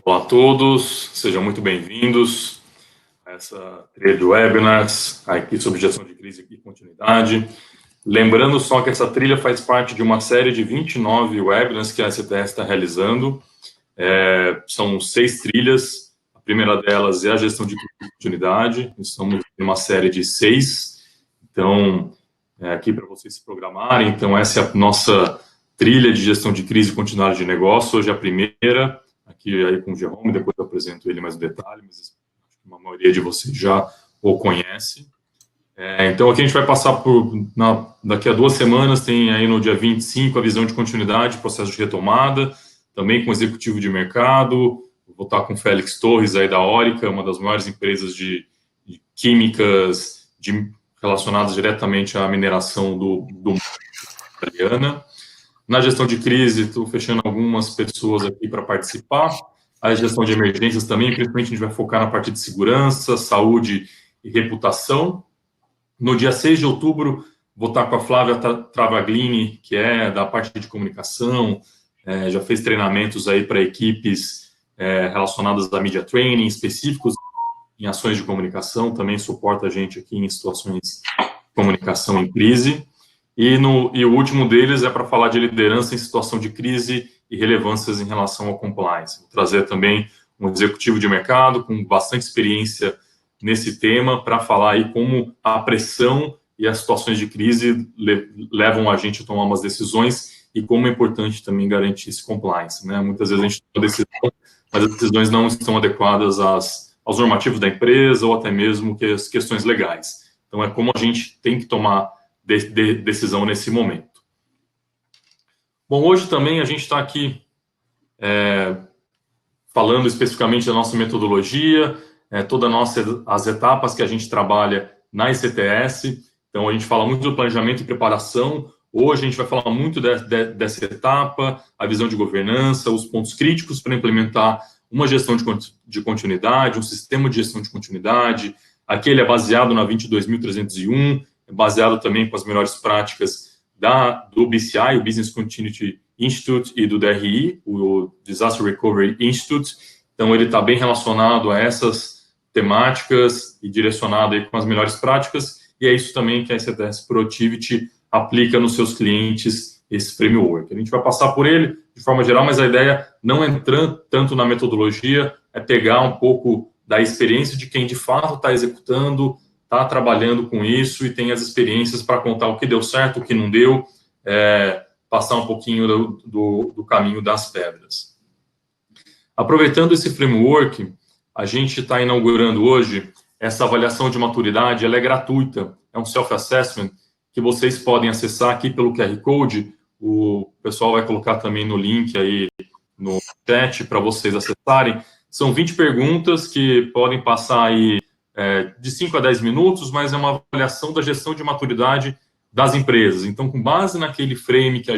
Olá a todos, sejam muito bem-vindos a essa trilha de webinars aqui sobre gestão de crise e continuidade. Lembrando só que essa trilha faz parte de uma série de 29 webinars que a CTS está realizando. São 6 trilhas, a primeira delas é a gestão de crise e continuidade, estamos em uma série de 6, então, aqui para vocês se programarem. Então, essa é a nossa trilha de gestão de crise e continuidade de negócio, hoje é a primeira, aqui aí com o Jerome, depois eu apresento ele mais no detalhe, mas acho que a maioria de vocês já o conhece. Então, aqui a gente vai passar daqui a 2 semanas, tem aí no dia 25 a visão de continuidade, processo de retomada, também com o executivo de mercado, vou estar com o Félix Torres aí da Orica, uma das maiores empresas de químicas relacionadas diretamente à mineração do italiana. Na gestão de crise, estou fechando algumas pessoas aqui para participar. A gestão de emergências também, principalmente a gente vai focar na parte de segurança, saúde e reputação. No dia 6 de outubro, vou estar com a Flávia Travaglini, que é da parte de comunicação, já fez treinamentos aí para equipes relacionadas a media training, específicos em ações de comunicação, também suporta a gente aqui em situações de comunicação em crise. E o último deles é para falar de liderança em situação de crise e relevâncias em relação ao compliance. Vou trazer também um executivo de mercado com bastante experiência nesse tema para falar aí como a pressão e as situações de crise levam a gente a tomar umas decisões e como é importante também garantir esse compliance, né? Muitas vezes a gente toma decisão, mas as decisões não estão adequadas aos normativos da empresa ou até mesmo que as questões legais. Então, é como a gente tem que tomar decisão nesse momento. Bom, hoje também a gente está aqui falando especificamente da nossa metodologia, todas as etapas que a gente trabalha na ICTS. Então, a gente fala muito do planejamento e preparação. Hoje a gente vai falar muito dessa etapa, a visão de governança, os pontos críticos para implementar uma gestão de continuidade, um sistema de gestão de continuidade. Aqui ele é baseado na 22.301, é baseado também com as melhores práticas do BCI, o Business Continuity Institute, e do DRI, o Disaster Recovery Institute. Então, ele está bem relacionado a essas temáticas e direcionado aí com as melhores práticas, e é isso também que a ICTS Productivity aplica nos seus clientes, esse framework. A gente vai passar por ele de forma geral, mas a ideia, não entrando tanto na metodologia, é pegar um pouco da experiência de quem de fato está executando, está trabalhando com isso e tem as experiências para contar o que deu certo, o que não deu, passar um pouquinho do caminho das pedras. Aproveitando esse framework, a gente está inaugurando hoje essa avaliação de maturidade, ela é gratuita, é um self-assessment que vocês podem acessar aqui pelo QR Code, o pessoal vai colocar também no link aí no chat para vocês acessarem. São 20 perguntas que podem passar aí de 5 a 10 minutos, mas é uma avaliação da gestão de maturidade das empresas. Então, com base naquele frame que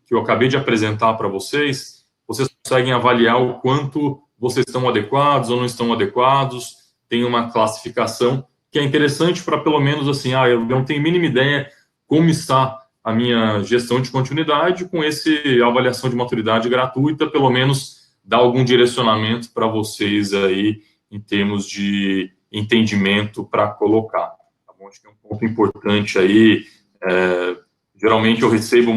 eu acabei de apresentar para vocês, vocês conseguem avaliar o quanto vocês estão adequados ou não estão adequados. Tem uma classificação que é interessante para, pelo menos, assim, eu não tenho a mínima ideia como está a minha gestão de continuidade, com essa avaliação de maturidade gratuita, pelo menos dá algum direcionamento para vocês aí, em termos de entendimento para colocar. Tá bom? Acho que é um ponto importante aí. Geralmente eu recebo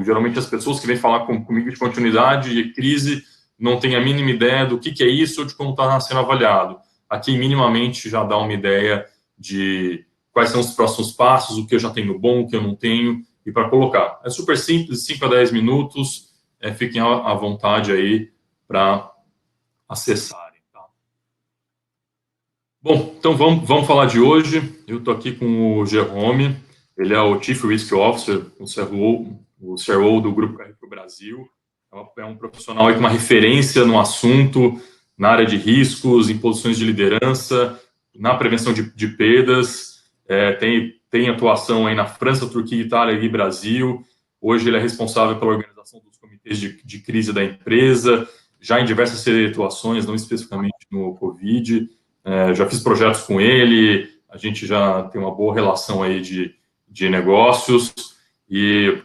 geralmente as pessoas que vêm falar comigo de continuidade e crise não têm a mínima ideia do que é isso ou de como está sendo avaliado. Aqui, minimamente, já dá uma ideia de quais são os próximos passos, o que eu já tenho bom, o que eu não tenho, e para colocar. É super simples, 5 a 10 minutos, fiquem à vontade aí para acessarem. Tá? Bom, então vamos falar de hoje. Eu estou aqui com o Jerome, ele é o Chief Risk Officer, o CRO do Grupo Carrefour Brasil. É um profissional aí com uma referência no assunto, na área de riscos, em posições de liderança, na prevenção de perdas, tem atuação aí na França, Turquia, Itália e Brasil. Hoje ele é responsável pela organização dos comitês de crise da empresa, já em diversas situações, não especificamente no Covid. Já fiz projetos com ele, a gente já tem uma boa relação aí de negócios, e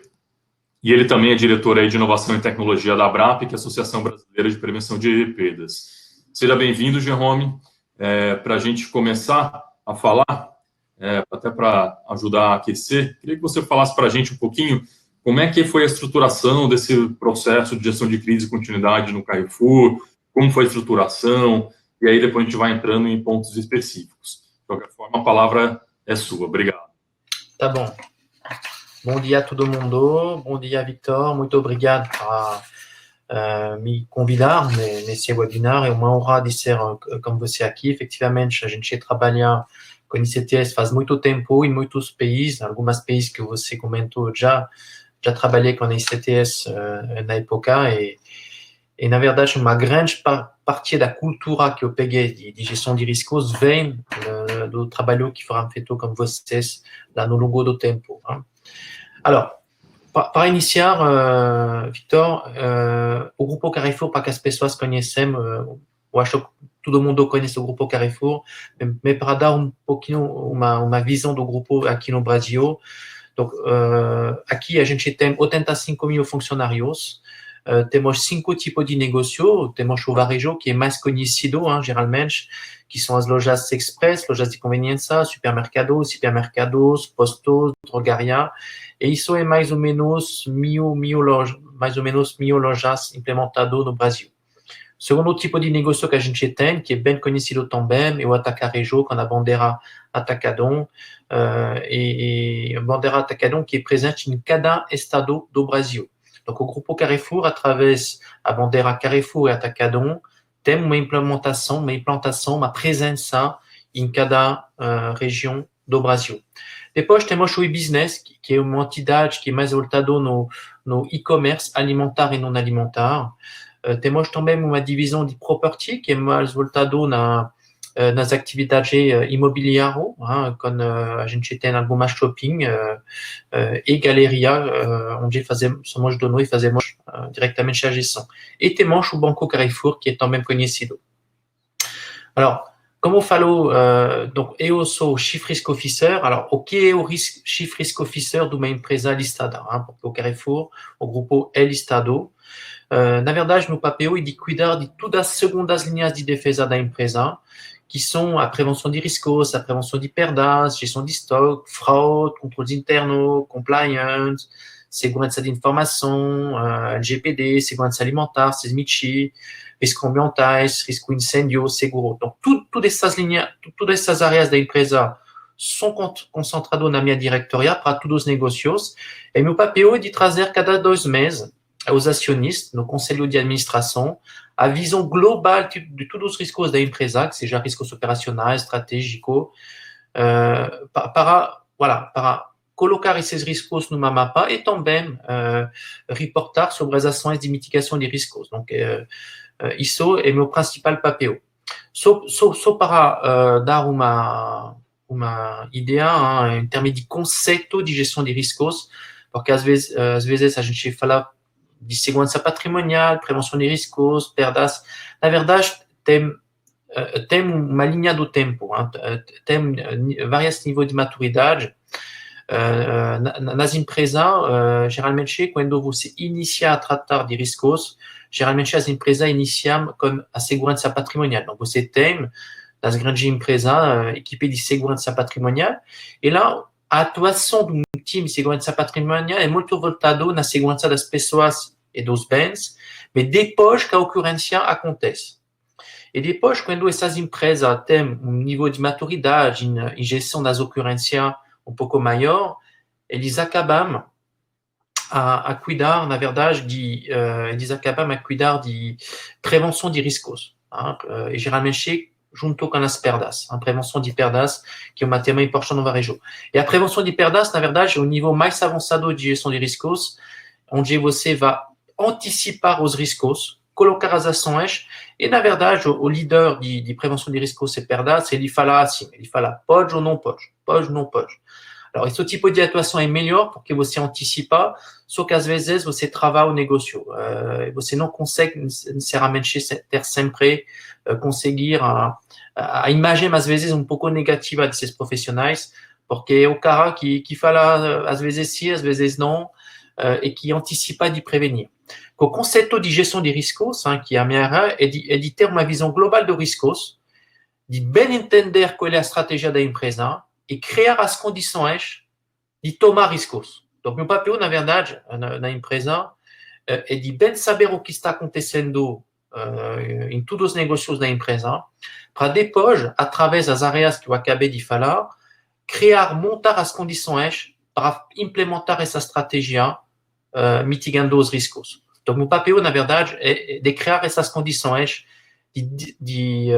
E ele também é diretor aí de Inovação e Tecnologia da ABRAP, que é a Associação Brasileira de Prevenção de Perdas. Seja bem-vindo, Jerome. Para a gente começar a falar, até para ajudar a aquecer, queria que você falasse para a gente um pouquinho como é que foi a estruturação desse processo de gestão de crise e continuidade no Carrefour, como foi a estruturação, e aí depois a gente vai entrando em pontos específicos. De qualquer forma, a palavra é sua. Obrigado. Tá bom. Bom dia a todo mundo. Bom dia, Victor. Muito obrigado por me convidar nesse webinar. É uma honra de ser com você aqui. Efetivamente, a gente trabalha com ICTS faz muito tempo em muitos países. Alguns países que você comentou já trabalhei com ICTS na época e na verdade, uma grande parte da cultura que eu peguei de gestão de riscos vem do trabalho que foram feito com vocês lá no longo do tempo. Hein? Alors, para iniciar, Victor, o Grupo Carrefour, para que as pessoas conheçam, eu acho que todo mundo conhece o Grupo Carrefour, mas para dar um pouquinho uma visão do grupo aqui no Brasil. Donc, aqui a gente tem 85 mil funcionários, temos 5 tipos de negócio, temos o varejo, que é mais conhecido, geralmente, que são as lojas express, lojas de conveniência, supermercados, postos, drogaria, e isso é mais ou menos mil lojas implementadas no Brasil. O segundo tipo de negócio que a gente tem, que é bem conhecido também, é o atacarejo, com a bandeira Atacadão, e a bandeira Atacadão que é presente em cada estado do Brasil. Donc, o Grupo Carrefour, através da bandeira Carrefour e Atacadão, tem uma implantação, uma presença em cada região do Brasil. Depois temos o e-business, que é uma entidade que é mais voltada no e-commerce alimentar e não alimentar. Temos também uma divisão de property, que é mais voltada nas atividades imobiliárias, quando a gente tem algumas shopping e galeria, onde somos donos e fazemos diretamente a gestão. E temos o Banco Carrefour, que é também conhecido. Alors, como falou, donc, eu sou Chief Risk Officer. Alors, o que é o Chief Risk Officer de uma empresa listada? Porque o Carrefour, o grupo é listado. Na verdade, meu papel é de cuidar de todas as segundas linhas de defesa da empresa, que são a prevenção de riscos, a prevenção de perdas, gestão de estoque, fraude, controles internos, compliance, segurança de informação, LGPD, segurança alimentar, SESMITI, riscos ambientais, risco incêndio, seguro. Então, todas essas linhas, todas essas áreas da empresa são concentradas na minha diretoria para todos os negócios, e meu papel é de trazer cada 2 meses aos acionistas, no conselho de administração, a visão global de todos os riscos da empresa, que seja riscos operacionais, estratégicos, para colocar esses riscos numa mapa e também reportar sobre as ações de mitigação de riscos. Donc, isso é meu principal papel. Só para dar uma ideia em termos de conceito de gestão de riscos, porque às vezes a gente fala de segurança patrimonial, prevenção de riscos, perdas. Na verdade, tem uma linha do tempo, tem vários níveis de maturidade. Nas empresas, geralmente, quando você inicia a tratar de riscos, geralmente as empresas iniciam com a segurança patrimonial. Então, você tem, nas grandes empresas, equipe de segurança patrimonial, e lá, a atuação do time de segurança patrimonial é muito voltado na segurança das pessoas e dos bens, mas depois que a ocorrência acontece. E depois, quando essas empresas têm um nível de maturidade em gestão das ocorrências um pouco maior, eles acabam a cuidar, na verdade, eles acabam a cuidar de prevenção de riscos. E geralmente, junto com as perdas, a prevenção de perdas, que é um tema importante no varejo. E a prevenção de perdas, na verdade, é o nível mais avançado de gestão de riscos, onde você vai antecipar os riscos, colocar as ações, e, na verdade, o líder de prevenção de riscos e perdas, ele fala assim, ele fala pode ou não pode, pode ou não pode. Alors, esse tipo de atuação é melhor porque você antecipa, só que às vezes você trava o negócio. Você não consegue necessariamente ter sempre conseguir a imagem, às vezes, um pouco negativa desses profissionais, porque é o cara que fala às vezes sim, às vezes não, e che anticipa di prevenir. O concetto di gestão de riscos, que a minha área, é de ter uma visão global do riscos, de bem entender qual é a estratégia da empresa e criar as condições de tomar riscos. Então, meu papel, na verdade, na empresa, é de bem saber o que está acontecendo em todos os negócios da empresa, para depois, através das áreas que eu acabei de falar, montar as condições para implementar essa estratégia mitigando os riscos. Então, meu papel, na verdade, é de criar essas condições de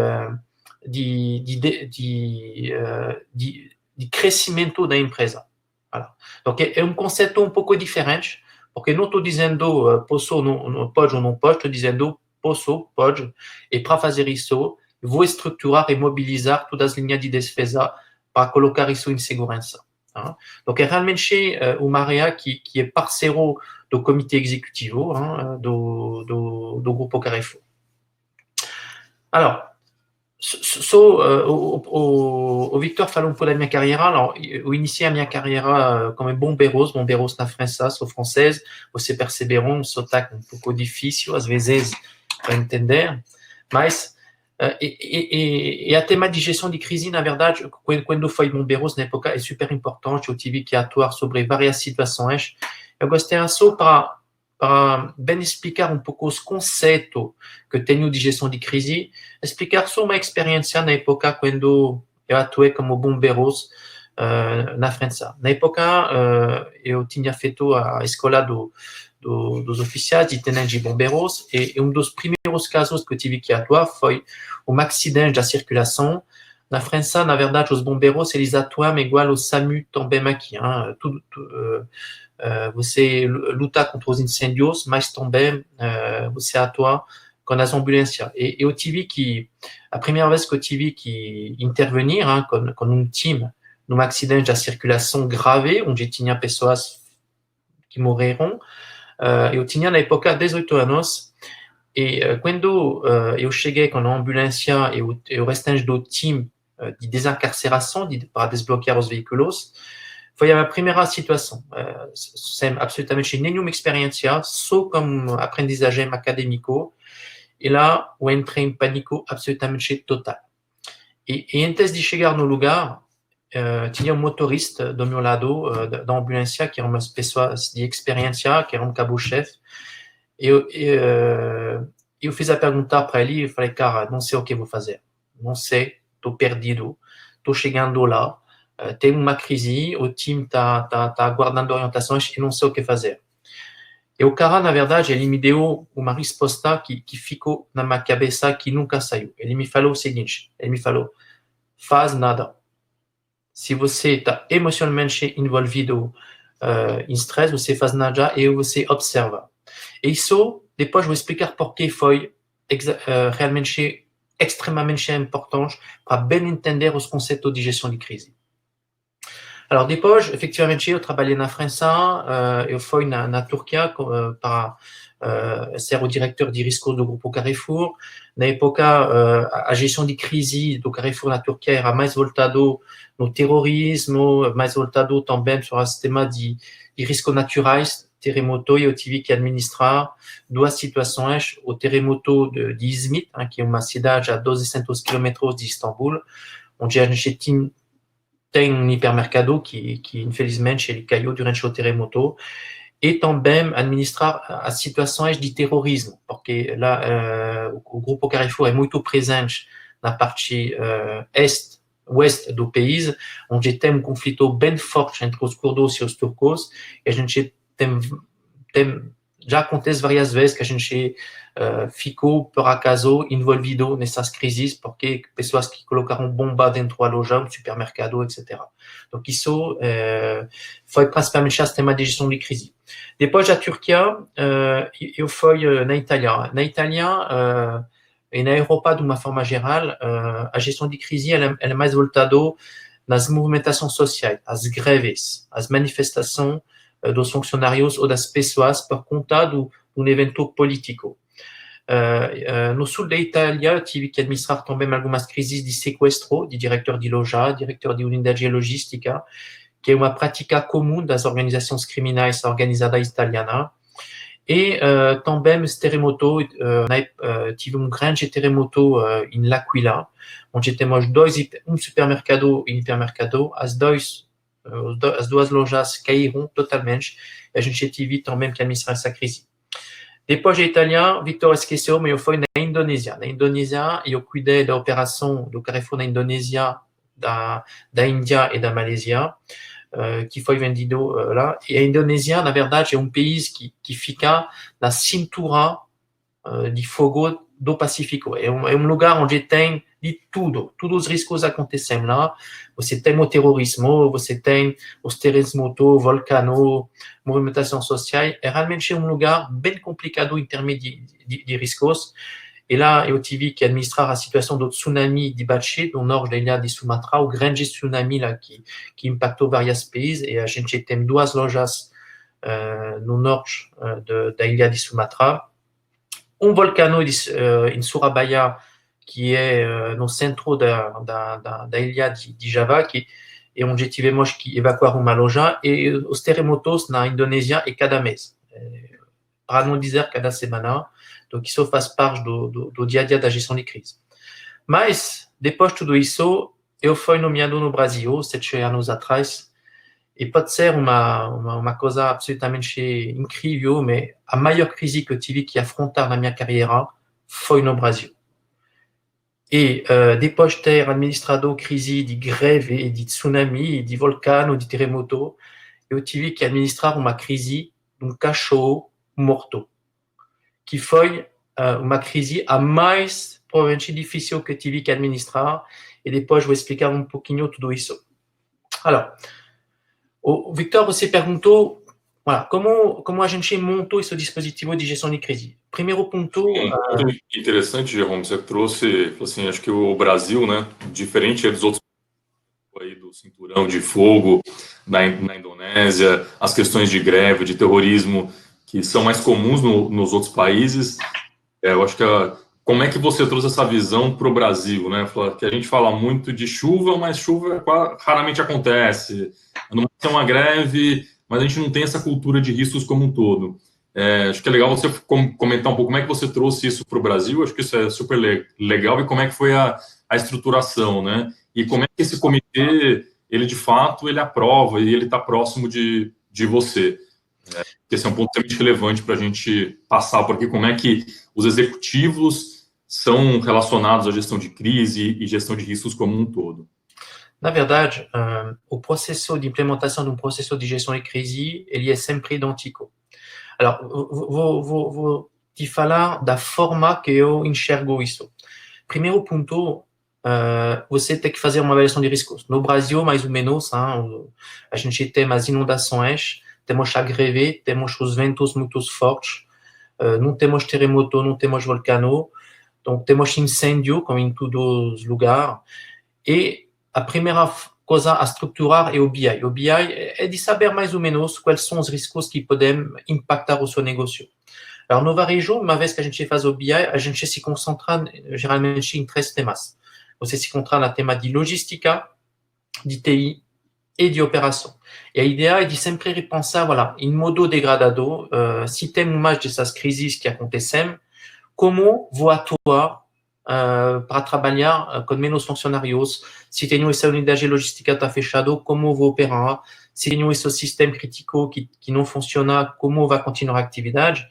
crescimento da empresa. Voilà. Donc, é um conceito um pouco diferente, porque não estou dizendo posso, não pode ou não pode, estou dizendo posso, pode, e para fazer isso, vou estruturar e mobilizar todas as linhas de defesa para colocar isso em segurança. Hein? Donc, é realmente uma área que é parceiro do comitê executivo do Grupo Carrefour. Alors, o Victor falou um pouco da minha carreira. Alors, eu iniciei a minha carreira como bombeiros na França, sou francês. Vocês perceberam um sotaque um pouco difícil, às vezes, para entender. Mas, a tema de gestão de crise, na verdade, quando foi bombeiros na época, é super importante. Eu tive que atuar sobre várias situações. Eu gostaria só para bem explicar um pouco os conceitos que eu tenho de gestão de crise, explicar só uma experiência na época quando eu atuei como bombeiros na França. Na época, eu tinha feito a escola dos oficiais de tenente de bombeiros e um dos primeiros casos que eu tive que atuar foi um acidente da circulação. Na França, na verdade, os bombeiros, eles atuam igual ao SAMU também aqui. Hein? Você luta contra os incêndios, mas também você atua com as ambulâncias. E eu tive que, a primeira vez que eu tive que intervenir com um time num acidente da circulação grave, onde tinha pessoas que morreram, eu tinha na época 18 anos, e quando eu cheguei com a ambulância e o restante do time de desencarceração, para desbloquear os veículos, foi a minha primeira situação, sem absolutamente nenhuma experiência, só como aprendizagem acadêmico, e lá eu entrei em pânico absolutamente total. E antes de chegar no lugar, tinha um motorista do meu lado da ambulância, que era umas pessoas de experiência, que era um cabo-chefe, e eu fiz a pergunta para ele, e falei, cara, não sei o que vou fazer, não sei, estou perdido, estou chegando lá, tem uma crise, o time está aguardando orientações e não sei o que fazer. E o cara, na verdade, ele me deu uma resposta que ficou na minha cabeça, que nunca saiu. Ele me falou o seguinte, faz nada. Se você está emocionalmente envolvido em stress, você faz nada e você observa. E isso, depois vou explicar por que foi realmente extremamente importante para bem entender os conceitos de gestão de crise. Alors, depois, efetivamente, eu trabalhei na França, eu fui na Turquia para ser o diretor de riscos do Grupo Carrefour. Na época, a gestão de crise do Carrefour na Turquia era mais voltado no terrorismo, mais voltado também para os temas de riscos naturais, terremoto, e eu tive que administrar duas situações, o terremoto de Izmit, que é uma cidade a 1.200 quilômetros de Istambul, onde a gente tem um hipermercado que infelizmente ele caiu durante o terremoto, e também administrar as situações de terrorismo, porque lá o Grupo Carrefour é muito presente na parte oeste do país, onde tem um conflito bem forte entre os curdos e os turcos, e a gente já acontece várias vezes que a gente ficou, por acaso, envolvido nessas crises, porque pessoas que colocaram bomba dentro da loja, do supermercado, etc. Então, isso foi principalmente esse tema de gestão de crise. Depois da Turquia, eu fui na Itália. Na Itália e na Europa, de uma forma geral, a gestão de crise ela é mais voltada nas movimentações sociais, as greves, as manifestações dos funcionários ou das pessoas por conta de um evento político. No sul da Itália, tive que administrar também algumas crises de sequestro de diretor de loja, diretor de unidade logística, que é uma prática comum das organizações criminais organizadas italianas. E também os terremotos, tive grande terremoto em L'Aquila, onde temos supermercado e hipermercado, as duas lojas caíram totalmente, e a gente teve também que administrar essa crise. Depois de Itália, Victor esqueceu, mas eu fui na Indonésia. Na Indonésia, eu cuidei da operação do Carrefour na Indonésia, da Índia e da Malásia, que foi vendido lá. E a Indonésia, na verdade, é país que fica na cintura de fogo do Pacífico. É lugar onde tem de tudo. Todos os riscos acontecem lá. Você tem o terrorismo, você tem os terremotos, vulcanos, movimentação social. É realmente lugar bem complicado em termos de riscos. E lá, eu tive que administrar a situação do tsunami de Aceh, no norte da ilha de Sumatra, o grande tsunami lá que impactou vários países. E a gente tem duas lojas no norte da ilha de Sumatra. Vulcano em Surabaya, que é no centro da ilha de Java, e onde tivemos que evacuar uma loja. E os terremotos na Indonésia é cada mês, para não dizer cada semana. Então, isso faz parte do dia a dia da gestão de crise. Mas, depois de tudo isso, eu fui nomeado no Brasil, 7 anos atrás, e pode ser uma coisa absolutamente incrível, mas a maior crise que eu tive que afrontar na minha carreira foi no Brasil. E depois de ter administrado crise de greve, de tsunami, de vulcano, de terremoto, eu tive que administrar uma crise de cachorro morto, que foi uma crise a mais provavelmente difícil que tive que administrar, e depois vou explicar pouquinho tudo isso. Alors, Victor, você perguntou como a gente montou esse dispositivo de gestão de crise. Primeiro ponto... Muito interessante, Jerome, você trouxe, assim, acho que o Brasil, né, diferente dos outros aí do cinturão de fogo na Indonésia, as questões de greve, de terrorismo, que são mais comuns nos outros países. Eu acho que como é que você trouxe essa visão para o Brasil, né? Que a gente fala muito de chuva, mas chuva raramente acontece. Não é uma greve, mas a gente não tem essa cultura de riscos como um todo. Acho que é legal você comentar um pouco como é que você trouxe isso para o Brasil. Acho que isso é super legal, e como é que foi a estruturação, né? E como é que esse comitê, ele de fato, ele aprova e ele está próximo de você. Esse é um ponto extremamente relevante para a gente passar por aqui, como é que os executivos são relacionados à gestão de crise e gestão de riscos como um todo. Na verdade, o processo de implementação de processo de gestão de crise, ele é sempre idêntico. Alors, vou te falar da forma que eu enxergo isso. Primeiro ponto, você tem que fazer uma avaliação de riscos. No Brasil, mais ou menos, a gente tem as inundações, temos a greve, temos os ventos muito fortes, não temos terremoto, não temos vulcano, então temos incêndio, como em todos os lugares. E a primeira coisa a estruturar é o BI. O BI é de saber mais ou menos quais são os riscos que podem impactar o seu negócio. Alors, no varejo, uma vez que a gente faz o BI, a gente se concentra geralmente em 3 temas. Você se concentra no tema de logística, de TI e de operação. E a ideia é de sempre repensar, em modo degradado, se tem mais dessas crises que acontecem, como vou atuar para trabalhar com menos funcionários, se tenho essa unidade de logística está fechado, como vou operar, se tenho esse sistema crítico que não funciona, como vai continuar a atividade.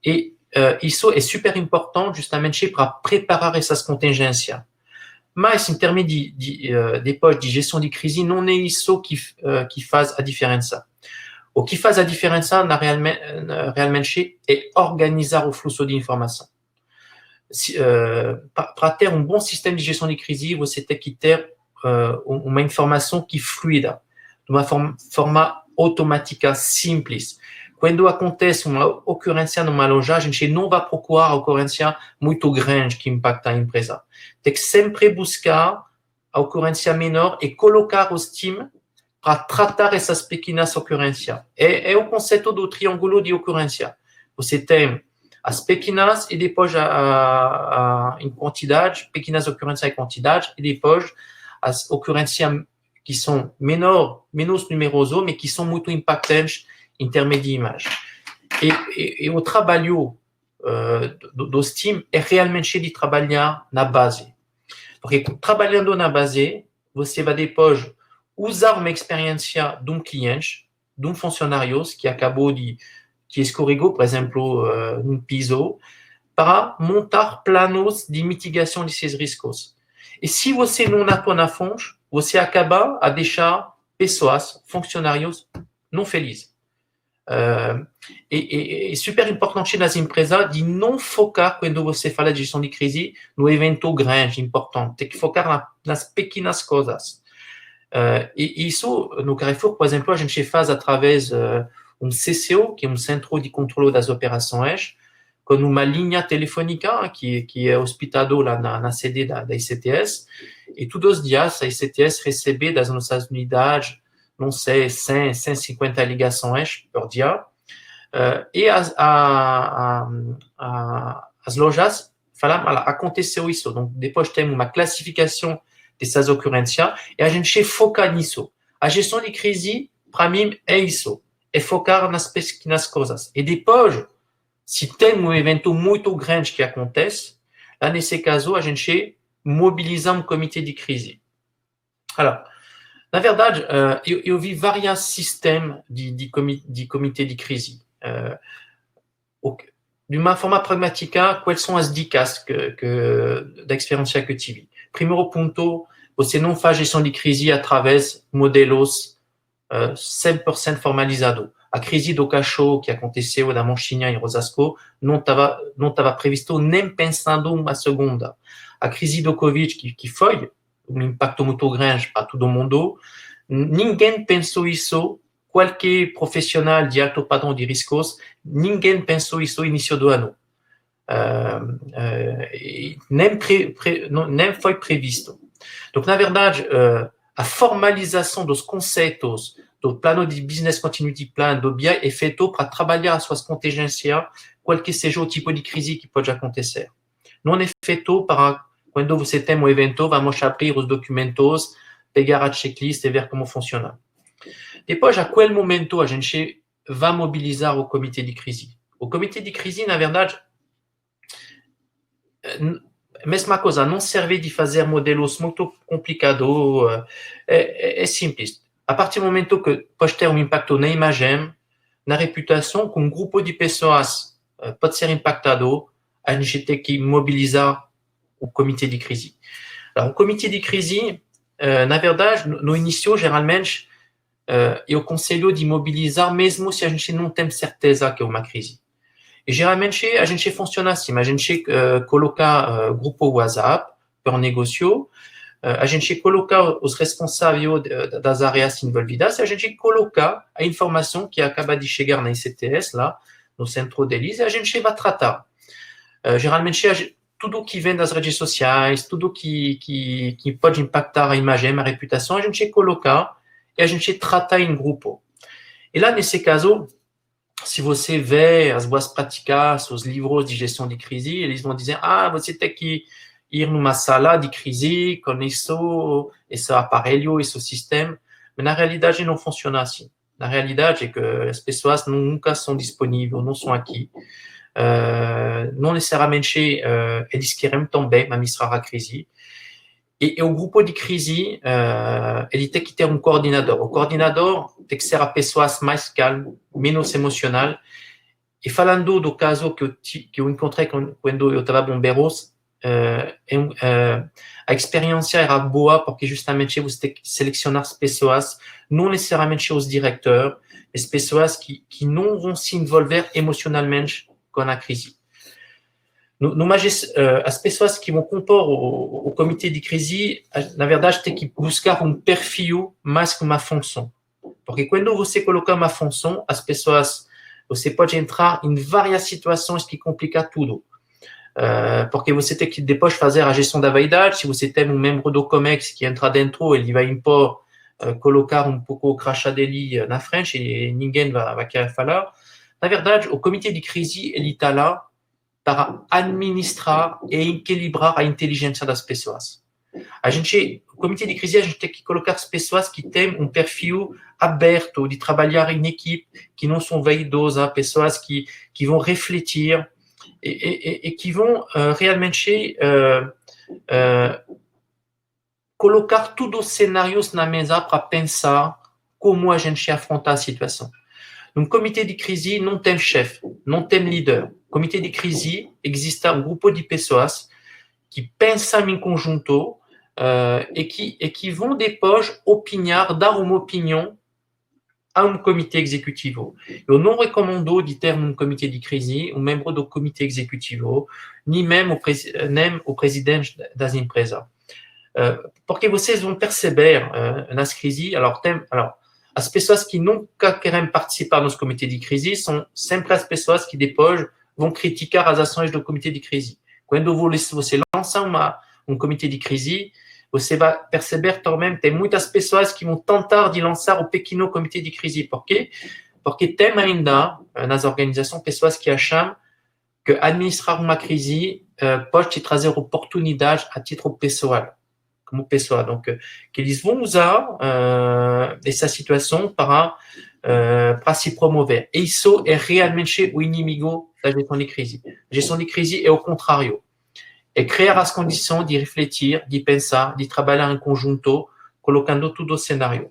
E isso é super importante justamente para preparar essas contingências. Mas, em termos depois de gestão de crise, não é isso que faz a diferença. O que faz a diferença, realmente, é organizar o fluxo de informação. Para ter bom sistema de gestão de crise, você tem que ter uma informação que fluida, de uma forma automática, simples. Quando acontece uma ocorrência numa loja, a gente não vai procurar ocorrência muito grande que impacta a empresa. Tem que sempre buscar a ocorrência menor e colocar os times para tratar essas pequenas ocorrências. É o conceito do triângulo de ocorrência. Você tem as pequenas e depois em quantidade, pequenas ocorrências em quantidade, e depois as ocorrências que são menos numerosos, mas que são muito impactantes em termos de imagem. E o trabalho dos times é realmente de trabalhar na base. Porque trabalhando na base, você vai depois usar uma experiência de cliente, de funcionário que escorregou, por exemplo, piso, para montar planos de mitigação desses riscos. E se você não atua na fonte, você acaba a deixar pessoas, funcionários, não felizes. É super importante nas empresas de não focar, quando você fala de gestão de crise, no evento grande, importante. Tem que focar nas pequenas coisas. E isso, no Carrefour, por exemplo, a gente faz através CCO, que é Centro de Controle das Operações, com uma linha telefônica que é hospedado lá na sede da ICTS. E todos os dias, a ICTS recebe das nossas unidades, não sei, 100, 150 ligações por dia. E as lojas falam, aconteceu isso. Então, depois tem uma classificação dessas ocorrências e a gente foca nisso. A gestão de crise, para mim, é isso. É focar nas pequenas coisas. E depois, se tem evento muito grande que acontece, lá, nesse caso, a gente mobiliza comitê de crise. Alors, na verdade, eu vi vários sistemas de comitê de crise. De uma forma pragmática, quais são as dicas da experiência que eu tive? Primeiro ponto, você não faz gestão de crise através de modelos 100% formalizados. A crise do cachorro que aconteceu na Monchinha em Osasco não estava previsto nem pensando uma segunda. A crise do Covid, que foi um impacto muito grande para todo mundo, ninguém pensou isso. Qualquer profissional de alto padrão de riscos, ninguém pensou isso no início do ano. Nem foi previsto. Então, na verdade, a formalização dos conceitos do plano de Business Continuity Plan, do BI, é feito para trabalhar as suas contingências, qualquer seja o tipo de crise que pode acontecer. Não é feito para, quando você tem um evento, vamos abrir os documentos, pegar a checklist e ver como funciona. Depois, a qual momento a gente vai mobilizar o comitê de crise? O comitê de crise, na verdade, mesma coisa, não serve de fazer modelos muito complicados, é simples. A partir do momento que pode ter um impacto na imagem, na reputação, com um grupo de pessoas pode ser impactado, a gente tem que mobilizar o comitê de crise. Alors, o comitê de crise, na verdade, no início, geralmente, eu aconselho de mobilizar mesmo se a gente não tem certeza que é uma crise. E geralmente a gente funciona assim, a gente coloca grupo WhatsApp por negócio, a gente coloca os responsáveis das áreas envolvidas, a gente coloca a informação que acaba de chegar na ICTS, lá no centro deles, e a gente vai tratar. Geralmente, tudo que vem das redes sociais, tudo que pode impactar a imagem, a reputação, a gente coloca e a gente trata em grupo. E lá, nesse caso, se você vê as boas práticas, os livros de gestão de crise, eles vão dizer, você tem que ir numa sala de crise com esse aparelho, esse sistema. Mas na realidade, não funciona assim. Na realidade, é que as pessoas nunca são disponíveis, não são aqui. Não necessariamente eles querem também administrar a crise. E o grupo de crise, ele tem que ter um coordenador. O coordenador tem que ser a pessoa mais calma, menos emocional. E falando do caso que eu encontrei quando eu estava bombeiros, a experiência era boa porque justamente você tem que selecionar as pessoas, não necessariamente os diretores, as pessoas que não vão se envolver emocionalmente com a crise. As pessoas que vão compor o comitê de crise, na verdade, tem que buscar um perfil mais que uma função. Porque quando você coloca uma função, as pessoas, você pode entrar em várias situações que complicam tudo. Porque você tem que depois fazer a gestão da vaidade. Se você tem um membro do COMEX que entra dentro, ele vai impor, colocar um pouco o crachá dele na frente e ninguém vai querer falar. Na verdade, o comitê de crise, ele está lá para administrar e equilibrar a inteligência das pessoas. A gente, comitê de crise, a gente tem que colocar as pessoas que têm perfil aberto de trabalhar em equipe, que não são vaidosas, pessoas que vão refletir e que vão realmente colocar todos os cenários na mesa para pensar como a gente afronta a situação. No comitê de crise não tem chefe, não tem líder. No comitê de crise existe grupo de pessoas que pensam em conjunto e que vão depois opinar, dar uma opinião a comitê executivo. Eu não recomendo de ter comitê de crise membro do comitê executivo, nem mesmo o presidente das empresas. Porque vocês vão perceber nas crises, alors, as pessoas que nunca querem participar nos comitês de crise são sempre as pessoas que depois vão criticar as ações do comitê de crise. Quando você lança comitê de crise, você vai perceber também que tem muitas pessoas que vão tentar de lançar o pequeno comitê de crise. Por quê? Porque tem ainda nas organizações pessoas que acham que administrar uma crise pode te trazer oportunidades a título pessoal. Como pessoa. Donc, que eles vão usar essa situação para se promover. E isso é realmente o inimigo da gestão de crise. A gestão de crise é o contrário. É criar as condições de refletir, de pensar, de trabalhar em conjunto, colocando tudo no cenário.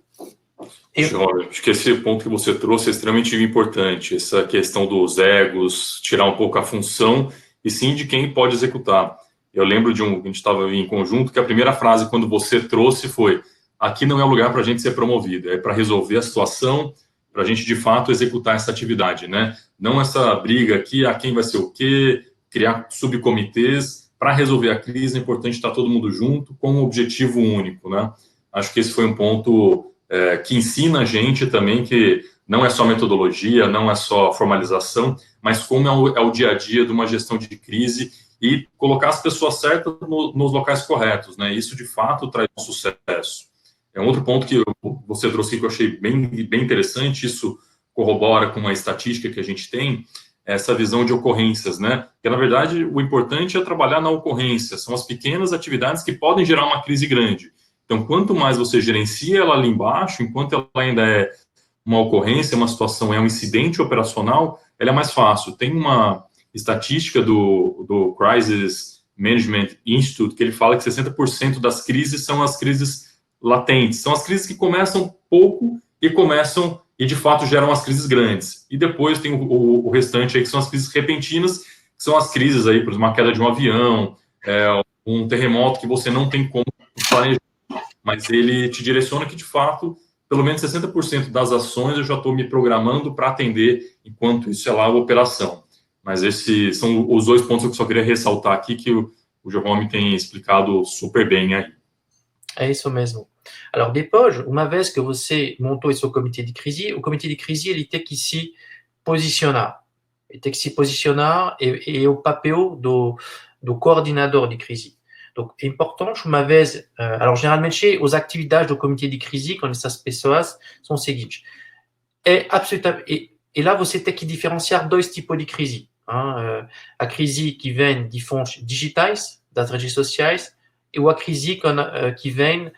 Olha, acho que esse ponto que você trouxe é extremamente importante, essa questão dos egos, tirar um pouco a função e sim de quem pode executar. Eu lembro de a gente estava em conjunto, que a primeira frase, quando você trouxe, foi: aqui não é lugar para a gente ser promovido, é para resolver a situação, para a gente, de fato, executar essa atividade, né? Não essa briga aqui, a quem vai ser o quê, criar subcomitês. Para resolver a crise, é importante estar todo mundo junto, com um objetivo único, né? Acho que esse foi um ponto que ensina a gente também que não é só metodologia, não é só formalização, mas como é o dia a dia de uma gestão de crise e colocar as pessoas certas nos locais corretos, né? Isso, de fato, traz um sucesso. É um outro ponto que você trouxe que eu achei bem interessante, isso corrobora com uma estatística que a gente tem, essa visão de ocorrências, né? Porque, na verdade, o importante é trabalhar na ocorrência, são as pequenas atividades que podem gerar uma crise grande. Então, quanto mais você gerencia ela ali embaixo, enquanto ela ainda é uma ocorrência, uma situação, é um incidente operacional, ela é mais fácil. Tem uma estatística do Crisis Management Institute, que ele fala que 60% das crises são as crises latentes, são as crises que começam pouco e de fato geram as crises grandes. E depois tem o restante aí, que são as crises repentinas, que são as crises aí, por exemplo, uma queda de um avião, um terremoto que você não tem como planejar, mas ele te direciona que, de fato, pelo menos 60% das ações eu já estou me programando para atender enquanto isso é lá a operação. Mas esses são os dois pontos que eu só queria ressaltar aqui, que o Giovanni tem explicado super bem aí. É isso mesmo. Alors, depois, uma vez que você montou esse comitê de crise, o comitê de crise ele tem que se posicionar. Ele tem que se posicionar e o papel do coordenador de crise. Donc, é importante, uma vez... alors, geralmente, as atividades do comitê de crise, com essas pessoas, são as seguintes. E lá, você tem que diferenciar dois tipos de crise. A crise que vem de fontes digitais, das redes sociais, e a crise que vem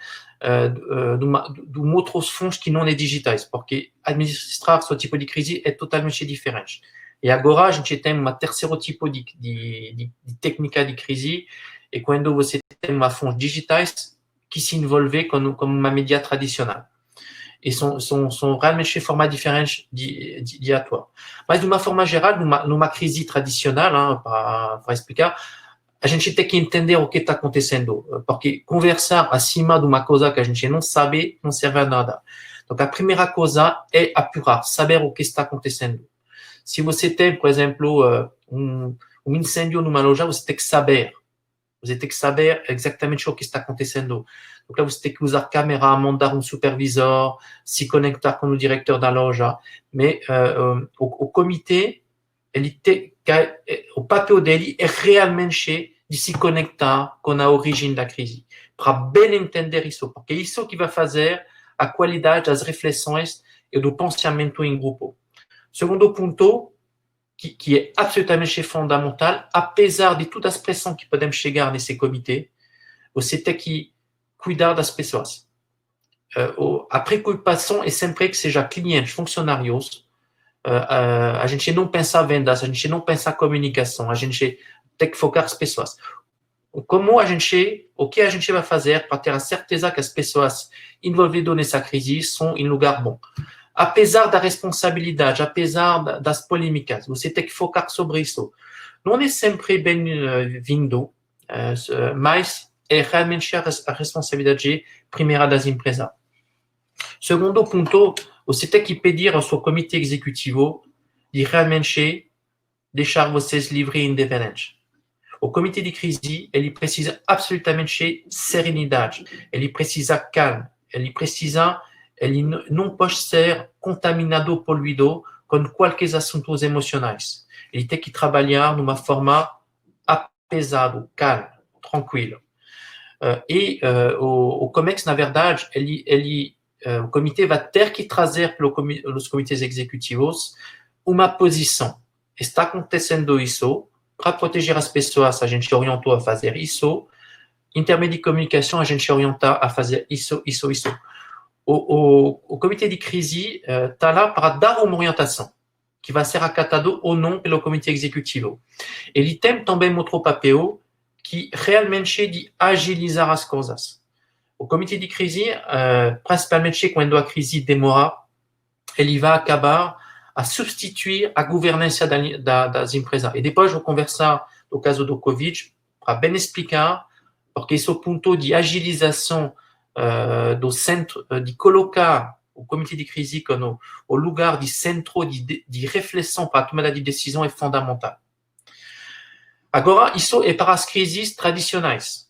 de outras fontes que não são digitais, porque administrar esse tipo de crise é totalmente diferente. E agora a gente tem um terceiro tipo de técnica de crise, e quando você tem uma fonte digitais que se envolve como uma mídia tradicional. E são realmente formas diferentes de atuar. Mas, de uma forma geral, numa crise tradicional, para explicar, a gente tem que entender o que está acontecendo, porque conversar acima de uma coisa que a gente não sabe não serve a nada. Então, a primeira coisa é apurar, saber o que está acontecendo. Se você tem, por exemplo, um incêndio numa loja, você tem que saber exatamente o que está acontecendo. Donc là, você tem que usar câmera, mandar um supervisor, se conectar com o diretor da loja. Mais o comitê, o papel dele é realmente de se conectar com a origem da crise, para bem entender isso, porque é isso que vai fazer a qualidade das reflexões e do pensamento em grupo. Segundo ponto, que é absolutamente fundamental, apesar de todas as pressões que podemos chegar nesse comitê, você tem que cuidar das pessoas. A preocupação é sempre que seja clientes, funcionários. A gente não pensa vendas, a gente não pensa comunicação, a gente tem que focar as pessoas. O que a gente vai fazer para ter a certeza que as pessoas envolvidas nessa crise são em lugar bom. Apesar da responsabilidade, apesar das polêmicas, você tem que focar sobre isso. Não é sempre bem-vindo, mas é realmente a responsabilidade primeira das empresas. Segundo ponto, você tem que pedir ao seu comitê executivo de realmente deixar vocês livres e independentes. O comitê de crise, ele precisa absolutamente serenidade, ele precisa calma, ele não pode ser contaminado, poluído com qualquer assuntos emocionais. Ele tem que trabalhar de uma forma apesada, calma, tranquila. O COMEX, na verdade, o comitê vai ter que trazer pelos comitês executivos uma posição. Está acontecendo isso, para proteger as pessoas, a gente orientou a fazer isso. Em termos de comunicação, a gente orienta a fazer isso. O comitê de crise está lá para dar uma orientação, que vai ser acatado ou não pelo comitê executivo. Ele tem também outro papel, que realmente de agilizar as coisas. O comitê de crise, principalmente quando a crise demora, ele vai acabar a substituir a governança das empresas. E depois vou conversar no caso do Covid para bem explicar, porque esse ponto de agilização do centro, de colocar o comitê de crise como o lugar de centro de reflexão para a tomada de decisão é fundamental. Agora, isso é para as crises tradicionais.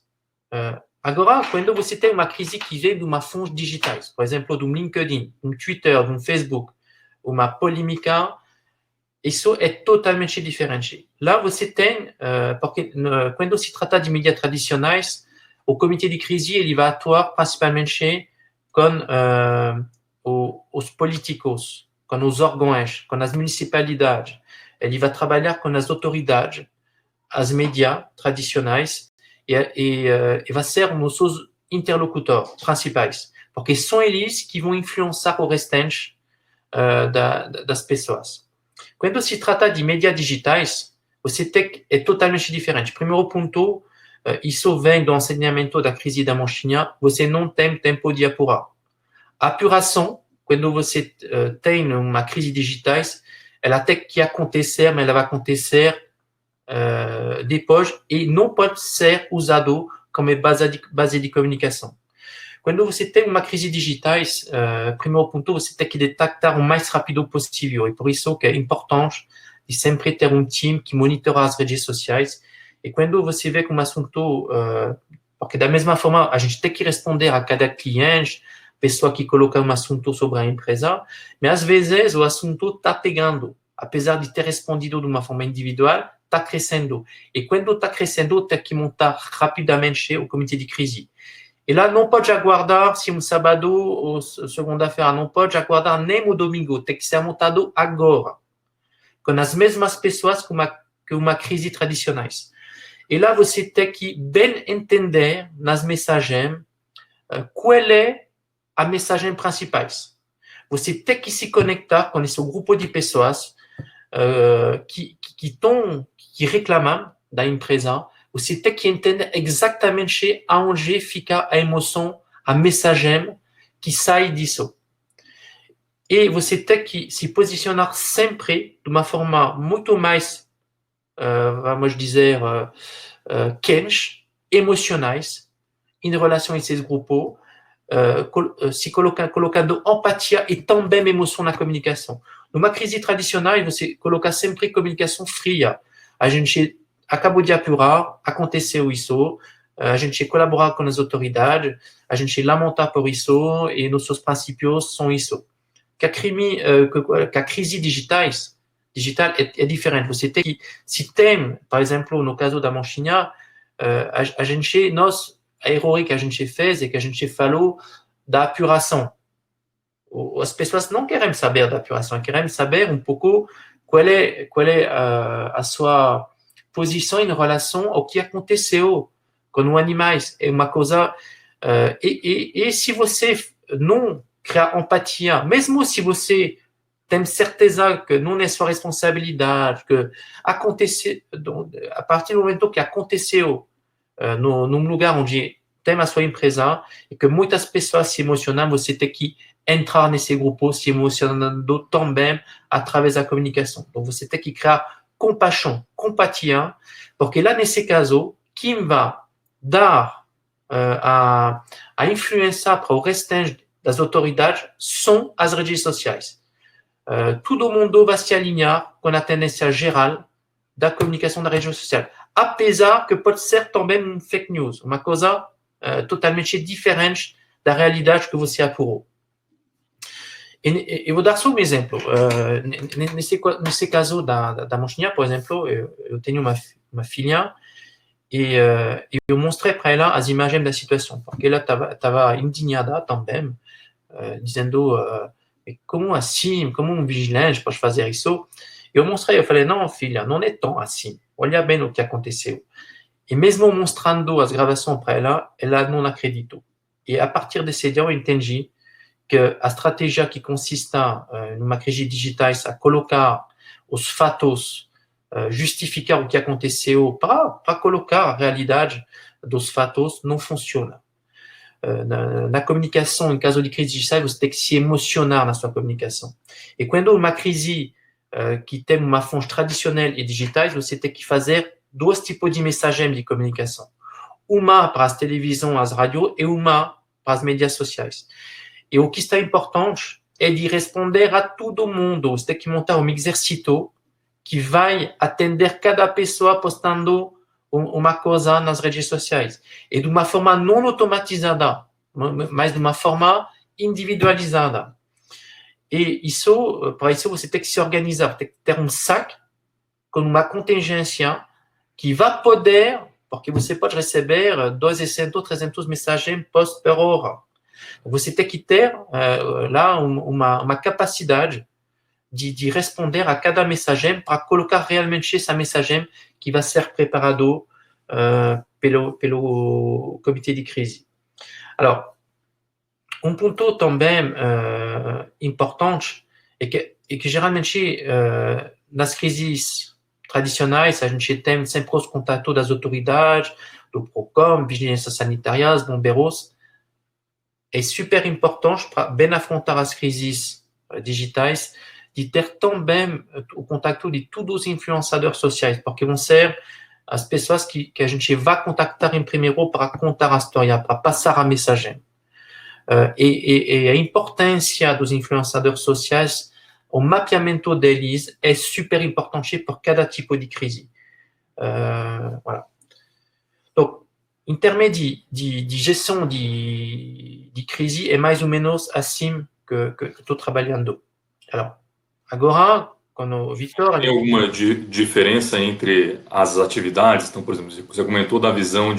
Agora, quando você tem uma crise que vem de uma fonte digitais, por exemplo, do LinkedIn, do Twitter, do Facebook, uma polêmica, isso é totalmente diferente. Lá você tem, porque quando se trata de mídias tradicionais, o comitê de crise ele vai atuar principalmente com os políticos, com os órgãos, com as municipalidades. Ele vai trabalhar com as autoridades, as mídias tradicionais e vai ser nossos interlocutores principais, porque são eles que vão influenciar o restante das pessoas. Quando se trata de mídias digitais, é totalmente diferente. Primeiro ponto, isso vem do ensinamento da crise da Manchinha, você não tem tempo de apurar. A apuração, quando você tem uma crise digitais, ela tem que acontecer, mas ela vai acontecer depois e não pode ser usado como base de comunicação. Quando você tem uma crise digitais, primeiro ponto, você tem que detectar o mais rápido possível. E por isso que é importante de sempre ter um time que monitora as redes sociais. E quando você vê que um assunto, porque da mesma forma, a gente tem que responder a cada cliente, pessoa que coloca um assunto sobre a empresa, mas às vezes o assunto está pegando. Apesar de ter respondido de uma forma individual, está crescendo. E quando está crescendo, tem que montar rapidamente o comitê de crise. E lá não pode aguardar se um sábado ou segunda-feira, não pode aguardar nem o domingo, tem que ser montado agora, com as mesmas pessoas que uma crise tradicionais. E lá você tem que bem entender nas mensagens qual é a mensagem principal. Você tem que se conectar com esse grupo de pessoas que reclamam da empresa. Você tem que entender exatamente aonde fica a emoção, a mensagem que sai disso. E você tem que se posicionar sempre de uma forma muito mais, vamos dizer, quente, emocionais, em relação a esses grupos, se colocando empatia e também emoção na comunicação. Numa crise tradicional, você coloca sempre comunicação fria. A gente acabou de apurar, aconteceu isso, a gente colabora com as autoridades, a gente lamenta por isso e nossos princípios são isso. Que a crise digital é diferente. Você tem que, se tem, por exemplo, no caso da Manchinha, a erro que a gente fez é que a gente falou da apuração. As pessoas não querem saber da apuração, querem saber um pouco qual é a sua posição em relação ao que aconteceu com os animais. É uma coisa E se você não criar empatia, mesmo se você tem certeza que não é sua responsabilidade, que aconteceu, a partir do momento que aconteceu num lugar onde tem a sua empresa e que muitas pessoas se emocionam, você tem que entrar nesse grupo se emocionando também através da comunicação. Então, você tem que criar compaixão, compatia, porque lá, nesse caso, quem vai dar a influência para o restante das autoridades são as redes sociais. Todo mundo vai se alinhar com a tendência geral da comunicação da rede social, apesar que pode ser também um fake news, uma coisa totalmente diferente da realidade que você apurou. Eu vou dar só um exemplo. Nesse caso da Manchinha, por exemplo, eu tenho uma filha e eu mostrei para ela as imagens da situação, porque ela estava indignada também, dizendo como assim, como um vigilante pode fazer isso? Eu mostrei, eu falei, não, filha, não é tão assim. Olha bem o que aconteceu. E mesmo mostrando as gravações para ela não acreditou. E a partir desse dia, eu entendi que a estratégia que consiste numa crise digital a colocar os fatos, justificar o que aconteceu para colocar a realidade dos fatos não funciona. Na comunicação, em caso de crise digital, você tem que se emocionar na sua comunicação. E quando uma crise que tem uma fonte tradicional e digital, você tem que fazer dois tipos de mensagens de comunicação. Uma para as televisões, as rádios, e uma para as mídias sociais. E o que está importante é de responder a todo mundo. Você tem que montar um exército que vai atender cada pessoa postando uma coisa nas redes sociais. E de uma forma não automatizada, mas de uma forma individualizada. E isso, para isso, você tem que se organizar, tem que ter um saco com uma contingência que vai poder, porque você pode receber 200, 300 mensagens post por hora. Você tem que ter lá uma capacidade de responder a cada mensagem para colocar realmente essa mensagem que vai ser preparado pelo comitê de crise. Alors, um ponto também importante é que geralmente nas crises tradicionais a gente tem sempre os contatos das autoridades, do PROCON, vigilância sanitária, bombeiros. É super importante para bem afrontar as crises digitais de ter também o contato de todos os influenciadores sociais, porque vão ser as pessoas que a gente vai contactar em primeiro para contar a história, para passar a mensagem. E a importância dos influenciadores sociais, o mapeamento deles é super importante por cada tipo de crise. Voilà. Donc, em termos de gestão de crise, é mais ou menos assim que estou trabalhando. Alors, agora, quando o Victor... Tem alguma diferença entre as atividades? Então, por exemplo, você comentou da visão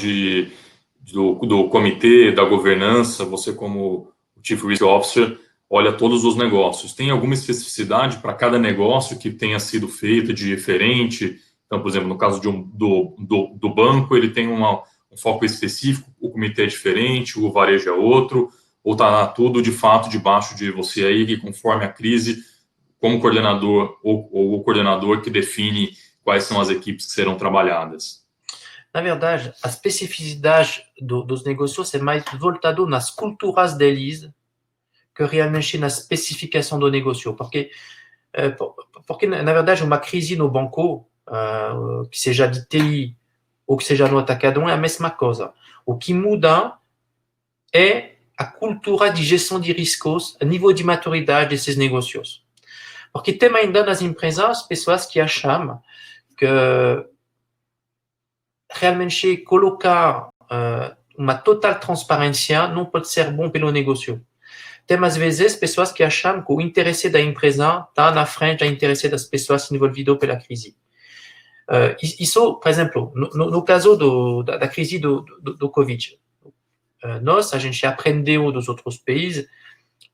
do comitê, da governança, você como Chief Risk Officer olha todos os negócios. Tem alguma especificidade para cada negócio que tenha sido feito de diferente? Então, por exemplo, no caso do banco, ele tem um foco específico, o comitê é diferente, o varejo é outro, ou está tudo de fato debaixo de você aí, que conforme a crise, como coordenador ou o coordenador que define quais são as equipes que serão trabalhadas? Na verdade, a especificidade dos negócios é mais voltado nas culturas deles que realmente na especificação do negócio. Porque na verdade, uma crise no banco, que seja de TI ou que seja no atacadão, é a mesma coisa. O que muda é a cultura de gestão de riscos, a nível de maturidade desses negócios. Porque tem ainda nas empresas pessoas que acham que realmente colocar uma total transparência não pode ser bom pelo negócio. Tem, às vezes, pessoas que acham que o interesse da empresa está na frente do interesse das pessoas envolvidas pela crise. Isso, por exemplo, no caso da crise do Covid, a gente aprendeu dos outros países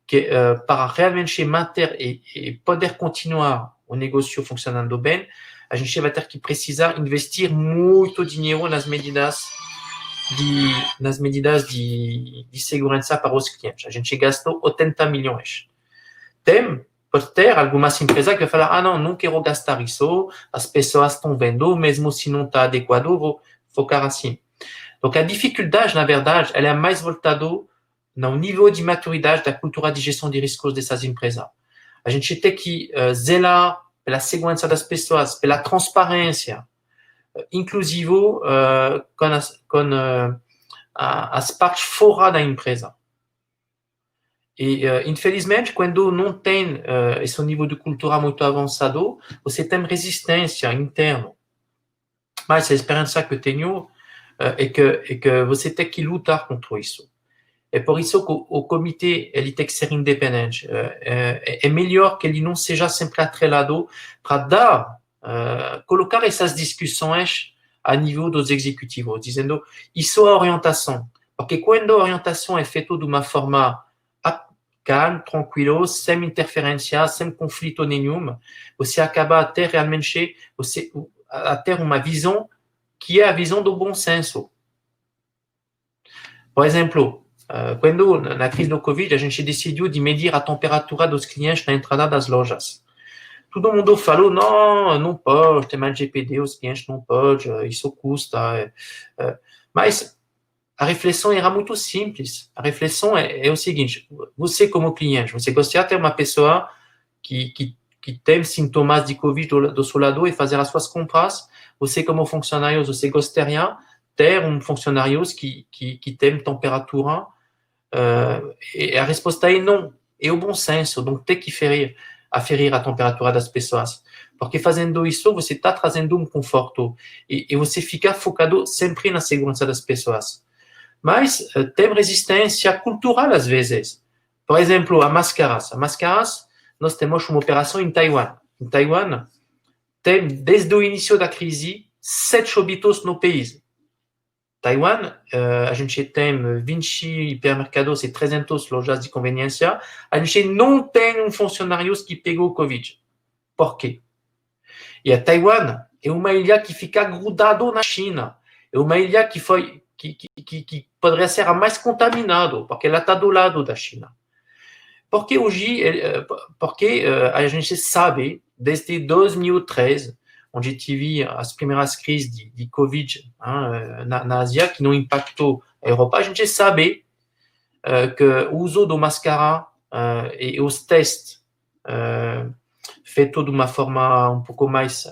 que para realmente manter e poder continuar o negócio funcionando bem, a gente vai ter que precisar investir muito dinheiro nas medidas nas medidas de segurança para os clientes. A gente gastou 80 milhões. Pode ter algumas empresas que vão falar, não quero gastar isso, as pessoas estão vendo, mesmo se não está adequado, vou focar assim. Então, a dificuldade, na verdade, ela é mais voltada no nível de maturidade da cultura de gestão de riscos dessas empresas. A gente tem que zelar pela segurança das pessoas, pela transparência, inclusive com as partes fora da empresa. E, infelizmente, quando não tem esse nível de cultura muito avançado, você tem resistência interna. Mas a esperança que eu tenho é que você tem que lutar contra isso. É por isso que o comitê ele tem que ser independente. É melhor que ele não seja sempre atrelado para colocar essas discussões a nível dos executivos, dizendo isso é orientação. Porque quando a orientação é feita de uma forma calma, tranquilo, sem interferência, sem conflito nenhum, você acaba a ter realmente a ter uma visão que é a visão do bom senso. Por exemplo, quando na crise do Covid, a gente decidiu de medir a temperatura dos clientes na entrada das lojas. Todo mundo falou, não pode, tem LGPD, os clientes não podem, isso custa. Mas a reflexão era muito simples. A reflexão é o seguinte, você como cliente, você gostaria de ter uma pessoa que tem sintomas de Covid do seu lado e fazer as suas compras? Você como funcionário, você gostaria de ter funcionário que tem temperatura? E a resposta é não. É o bom senso, donc tem que aferir a temperatura das pessoas. Porque fazendo isso, você está trazendo conforto e você fica focado sempre na segurança das pessoas. Mas tem resistência cultural às vezes. Por exemplo, a máscaras. A máscaras, nós temos uma operação em Taiwan. Em Taiwan, tem, desde o início da crise, 7 óbitos no país. Taiwan, a gente tem 20 hipermercados e 300 lojas de conveniência. A gente não tem funcionários que pegou Covid. Por quê? E a Taiwan é uma ilha que fica grudado na China. É uma ilha que poderia ser a mais contaminada, porque ela está do lado da China. Porque hoje, a gente sabe, desde 2013, onde tive as primeiras crises de Covid na Ásia, que não impactou a Europa, a gente sabe que o uso do máscara e os testes feitos de uma forma um pouco mais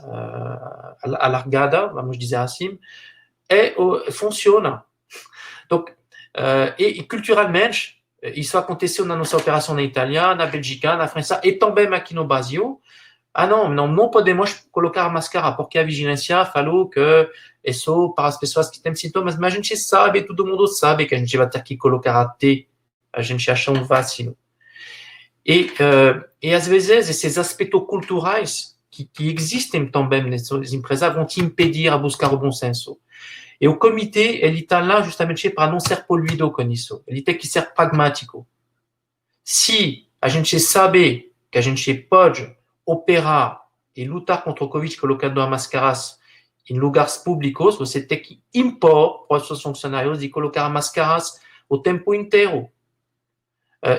alargada, vamos dizer assim, funciona. Donc, e culturalmente, isso aconteceu na nossa operação na Itália, na Bélgica, na França e também aqui no Brasil. Não podemos colocar a máscara, porque a vigilância falou que é só para as pessoas que têm sintomas, mas a gente sabe, todo mundo sabe que a gente vai ter que colocar até a gente achar vacino. E às vezes, esses aspectos culturais que existem também nessas empresas vão te impedir a buscar o bom senso. E o comitê, ele está lá justamente para não ser poluído com isso. Ele tem que ser pragmático. Se a gente sabe que a gente pode operar e lutar contra o Covid colocando as máscaras em lugares públicos, você tem que impor para os seus funcionários de colocar máscaras o tempo inteiro.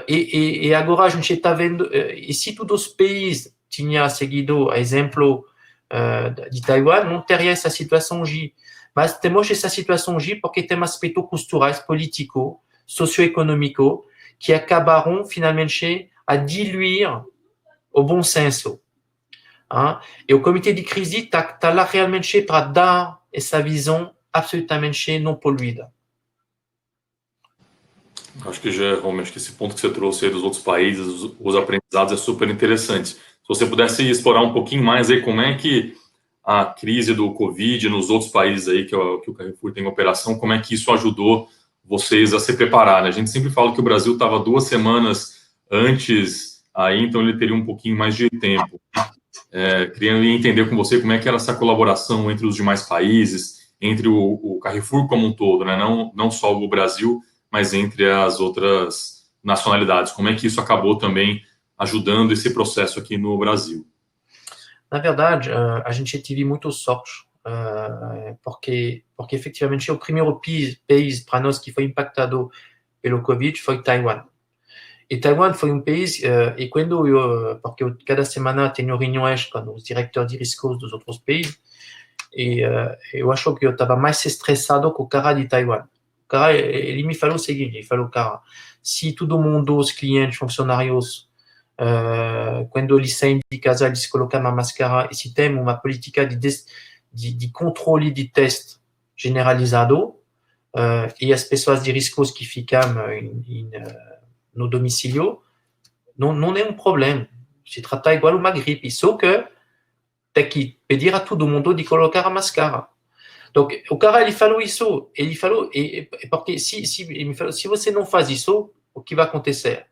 E agora a gente está vendo, e se todos os países tinham seguido o exemplo de Taiwan, não teria essa situação hoje. Mas temos essa situação hoje porque tem aspectos culturais, políticos, socioeconômicos, que acabaram finalmente a diluir o bom senso. E o comitê de crise está lá realmente para dar essa visão absolutamente não poluída. Acho que, Jerome, acho que esse ponto que você trouxe aí dos outros países, os aprendizados, é super interessante. Se você pudesse explorar um pouquinho mais aí como é que a crise do Covid nos outros países aí que o Carrefour tem operação, como é que isso ajudou vocês a se preparar, né? A gente sempre fala que o Brasil estava 2 semanas antes aí, então ele teria um pouquinho mais de tempo. Queria entender com você como é que era essa colaboração entre os demais países, entre o Carrefour como um todo, né? Não só o Brasil, mas entre as outras nacionalidades. Como é que isso acabou também ajudando esse processo aqui no Brasil? Na verdade, a gente teve muita sorte porque efetivamente o primeiro país para nós que foi impactado pelo Covid foi Taiwan. E Taiwan foi país, e quando porque cada semana tenho reuniões com os diretores de riscos dos outros países, e eu acho que eu estava mais estressado que o cara de Taiwan. O cara, ele me falou o seguinte, ele falou, cara, se todo mundo, os clientes, funcionários, quando eles saem de casa, eles colocam uma máscara, e se tem uma política de controle de teste generalizado, e as pessoas de riscos que ficam no domicílio, não é problema. Se trata igual uma gripe, só que tem que pedir a todo mundo de colocar a máscara. Donc, o cara, ele falou isso, porque ele me falou, se você não faz isso, o que vai acontecer?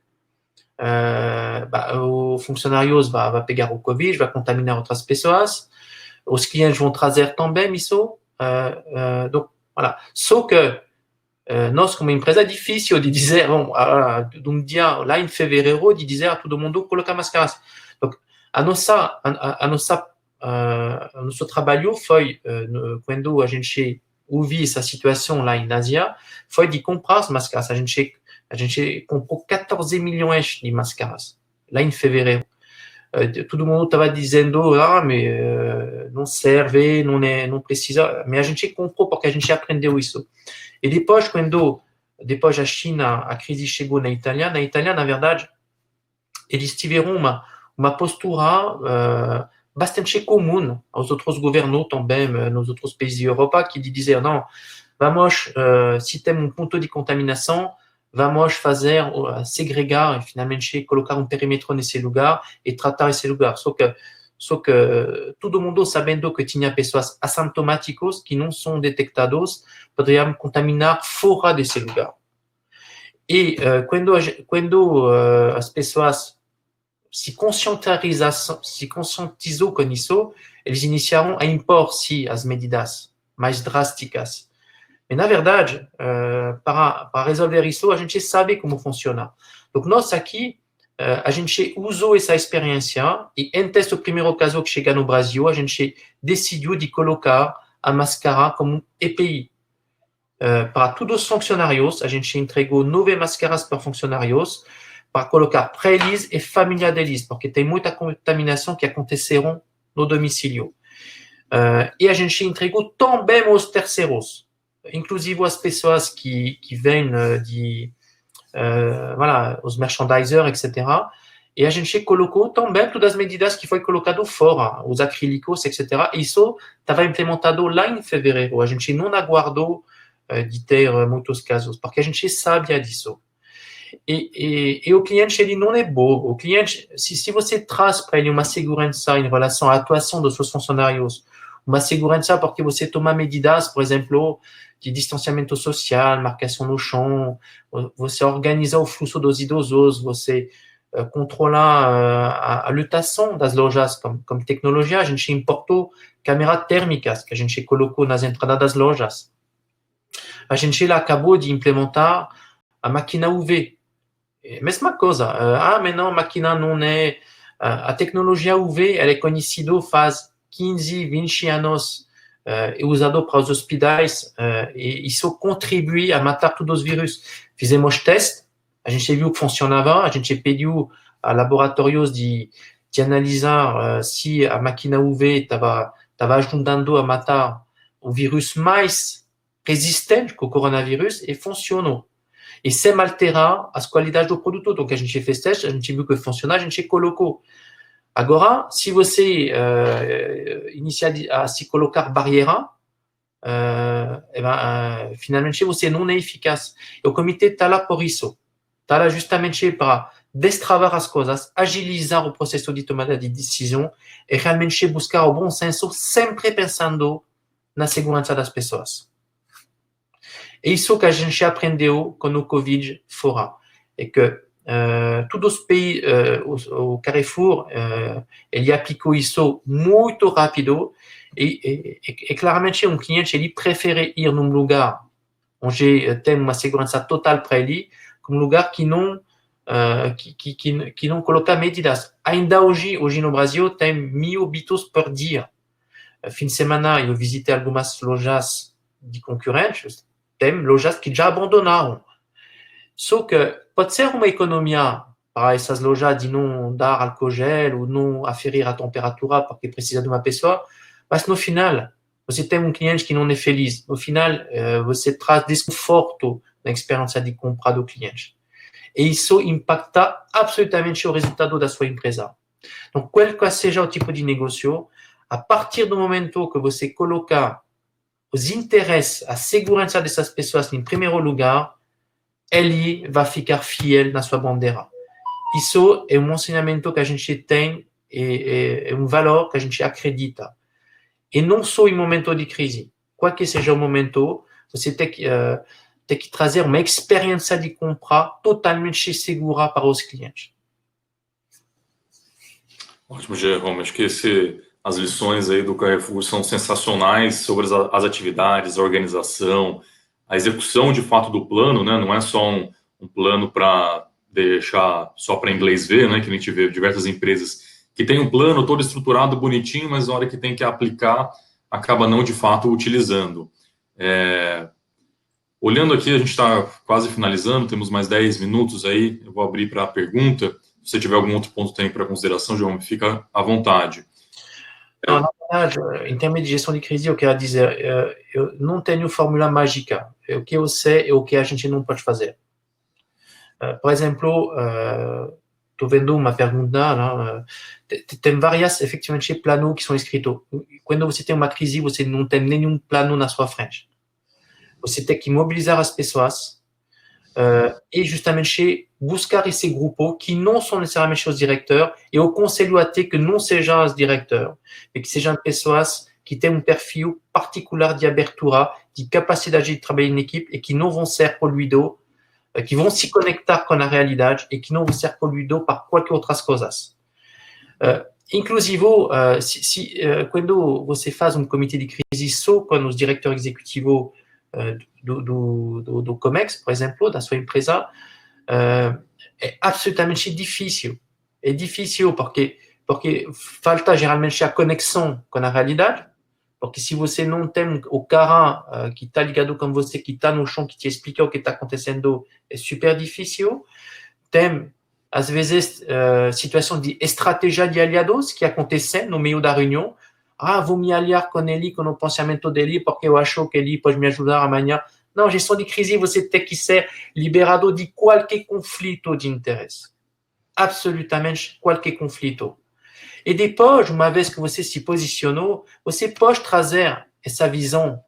O funcionário vai pegar o Covid, vai contaminar outras pessoas, os clientes vão trazer também isso, donc, voilà. Só que nós, como empresa, é difícil de dizer, dia lá em fevereiro, de dizer a todo mundo colocar máscaras. Donc, nosso trabalho foi, quando a gente ouviu essa situação lá em Ásia, foi de comprar as máscaras. A gente comprou 14 milhões de máscaras lá em fevereiro. Todo mundo estava dizendo, mas não serve, não precisa. Mas a gente comprou porque a gente aprendeu isso. E depois, depois a China, a crise chegou na Itália, na verdade, eles tiveram uma postura bastante comum aos outros governos também, nos outros países da Europa, que diziam, não, vamos, se tem ponto de contaminação, vamos fazer, segregar, finalmente, colocar perímetro nesse lugar e tratar esse lugar. Só que todo mundo sabendo que tinha pessoas assintomáticas que não são detectadas, poderiam contaminar fora desse lugar. E quando as pessoas se conscientizou com isso, eles iniciaram a impor, sim, as medidas mais drásticas. E, na verdade, para resolver isso, a gente sabe como funciona. Então, nós aqui, a gente usou essa experiência e, antes do primeiro caso que chega no Brasil, a gente decidiu de colocar a máscara como EPI. Para todos os funcionários, a gente entregou 9 máscaras para funcionários, para colocar para eles e família deles, porque tem muita contaminação que aconteceram no domicílio. E a gente entregou também aos terceiros, inclusive as pessoas que vêm voilà, os merchandisers, etc. E a gente colocou também todas as medidas que foi colocado fora, os acrílicos, etc. E isso estava implementado lá em fevereiro. A gente não aguardou de ter muitos casos, porque a gente sabia disso. E o cliente, ele não é bobo. O cliente, se você traz para ele uma segurança em relação à atuação dos seus funcionários, uma segurança porque você toma medidas, por exemplo, de distanciamento social, marcação no chão, você organiza o fluxo dos idosos, você controla a lotação das lojas como tecnologia. A gente importou câmeras térmicas que a gente colocou nas entradas das lojas. A gente acabou de implementar a máquina UV. Mesma coisa. Mas não, a máquina não é... A tecnologia UV, ela é conhecida faz 15, 20 anos, é usada para os hospitais, e isso contribui a matar todos os vírus. Fizemos testes, a gente viu que funcionava, a gente pediu a laboratórios de analisar se a máquina UV estava ajudando a matar o vírus mais resistente que o coronavírus, e funcionou. E sem alterar as qualidades do produto. Então, a gente fez teste, a gente viu que funciona, a gente colocou. Agora, se você inicia a se colocar barreira, finalmente você não é eficaz. E o comitê está lá por isso. Está lá justamente para destravar as coisas, agilizar o processo de tomada de decisão e realmente buscar o bom senso, sempre pensando na segurança das pessoas. É isso que a gente aprendeu com o Covid fora. É que todos os países, o Carrefour, ele aplicou isso muito rápido e claramente cliente, ele prefere ir num lugar onde tem uma segurança total para ele, como lugar que não coloca medidas. Ainda hoje no Brasil, tem 1.000 óbitos por dia. fim de semana eu visitei algumas lojas de concorrentes, tem lojas que já abandonaram. Só que pode ser uma economia para essas lojas de não dar álcool gel ou não aferir a temperatura porque precisa de uma pessoa, mas no final, você tem cliente que não é feliz. No final, você traz desconforto na experiência de compra do cliente. E isso impacta absolutamente o resultado da sua empresa. Então, qual que seja o tipo de negócio, a partir do momento que você coloca os interesses, a segurança dessas pessoas em primeiro lugar, ele vai ficar fiel na sua bandeira. Isso é um ensinamento que a gente tem, é um valor que a gente acredita. E não só em momento de crise. Qual que seja o momento, você tem que trazer uma experiência de compra totalmente segura para os clientes. Ótimo, Jerome. Acho que as lições aí do Carrefour são sensacionais sobre as atividades, a organização, a execução de fato do plano, né? Não é só um plano para deixar só para inglês ver, né? Que a gente vê diversas empresas que tem um plano todo estruturado, bonitinho, mas na hora que tem que aplicar, acaba não de fato utilizando. Olhando aqui, a gente está quase finalizando, temos mais 10 minutos aí, eu vou abrir para a pergunta. Se você tiver algum outro ponto também para consideração, João, fica à vontade. Não, na verdade, em termos de gestão de crise, eu quero dizer, eu não tenho fórmula mágica. O que eu sei é o que a gente não pode fazer. Por exemplo, estou vendo uma pergunta, né? Tem várias, efetivamente, planos que são escritos. Quando você tem uma crise, você não tem nenhum plano na sua frente. Você tem que mobilizar as pessoas e justamente buscar esse grupo que não são necessariamente os diretores e o conselho até que não sejam os diretores, mas que sejam pessoas que têm um perfil particular de abertura, de capacidade de trabalhar em equipe e que não vão ser poluídos, que vão se conectar com a realidade e que não vão ser poluídos par qualquer outras coisas. Inclusive, quando você faz um comitê de crise só com os diretores executivos do COMEX, por exemplo, da sua empresa, é absolutamente difícil. É difícil porque falta geralmente a conexão com a realidade, porque se você não tem o cara que está ligado com você, que está no chão, que te explica o que está acontecendo, é super difícil. Tem, às vezes, situação de estratégia de aliados que acontecem no meio da reunião. Vou me aliar com ele, com o pensamento dele, porque eu acho que ele pode me ajudar amanhã. Não, gestão de crise, você tem que ser liberado de qualquer conflito de interesse. Absolutamente qualquer conflito. E depois, uma vez que você se posicionou, você pode trazer essa visão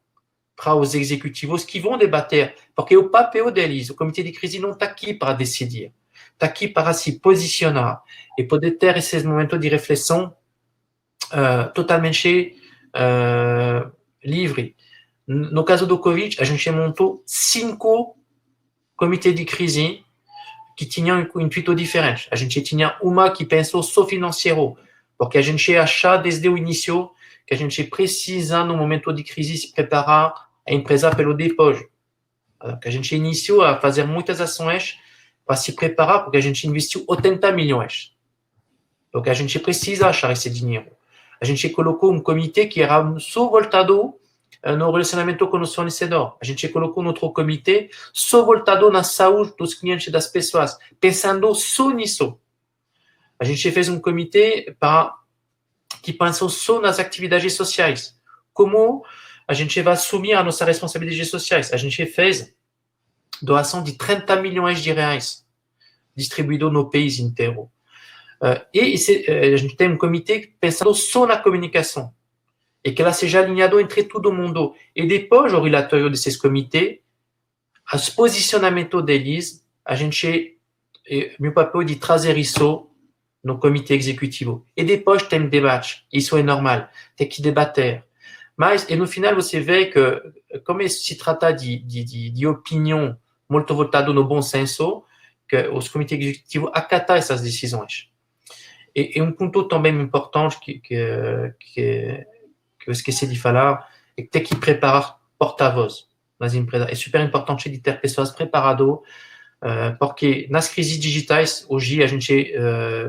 para os executivos que vão debater, porque o papel deles, o comitê de crise não está aqui para decidir, está aqui para se posicionar e poder ter esses momentos de reflexão totalmente livre. No caso do Covid, a gente montou 5 comitês de crise que tinham um intuito diferente. A gente tinha uma que pensou só financeiro, porque a gente acha desde o início que a gente precisa, no momento de crise, se preparar a empresa pelo depois. Que a gente iniciou a fazer muitas ações para se preparar, porque a gente investiu 80 milhões. Donc, a gente precisa achar esse dinheiro. A gente colocou um comitê que era só voltado no relacionamento com os fornecedores. A gente colocou um outro comitê só voltado na saúde dos clientes, das pessoas, pensando só nisso. A gente fez um comitê que pensou só nas atividades sociais. Como a gente vai assumir a nossa responsabilidade sociais? A gente fez doação de 30 milhões de reais distribuído no país inteiro. E a gente tem um comitê pensando só na comunicação e que ela seja alinhada entre todo mundo. E depois, o relatório desses comitês, os posicionamentos deles, meu papel é de trazer isso no comitê executivo. E depois tem debate. Isso é normal. Tem que debater. Mas, e no final, você vê que, como se trata de opinião muito voltada no bom senso, que os comitês executivos acatam essas decisões. E um ponto também importante que eu esqueci de falar é que tem que preparar porta-voz nas empresas. É super importante de ter pessoas preparadas, porque nas crises digitais, hoje a gente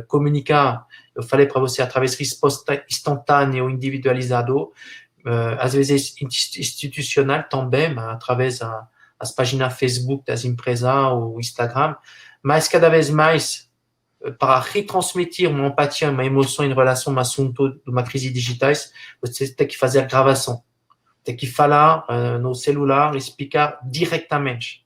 comunica eu falei para você, através de resposta instantânea ou individualizada, às vezes institucional também, através das páginas Facebook das empresas ou Instagram, mas cada vez mais para retransmitir uma empatia, uma emoção em relação a um assunto de uma crise digitais, você tem que fazer gravação, tem que falar no celular, explicar diretamente,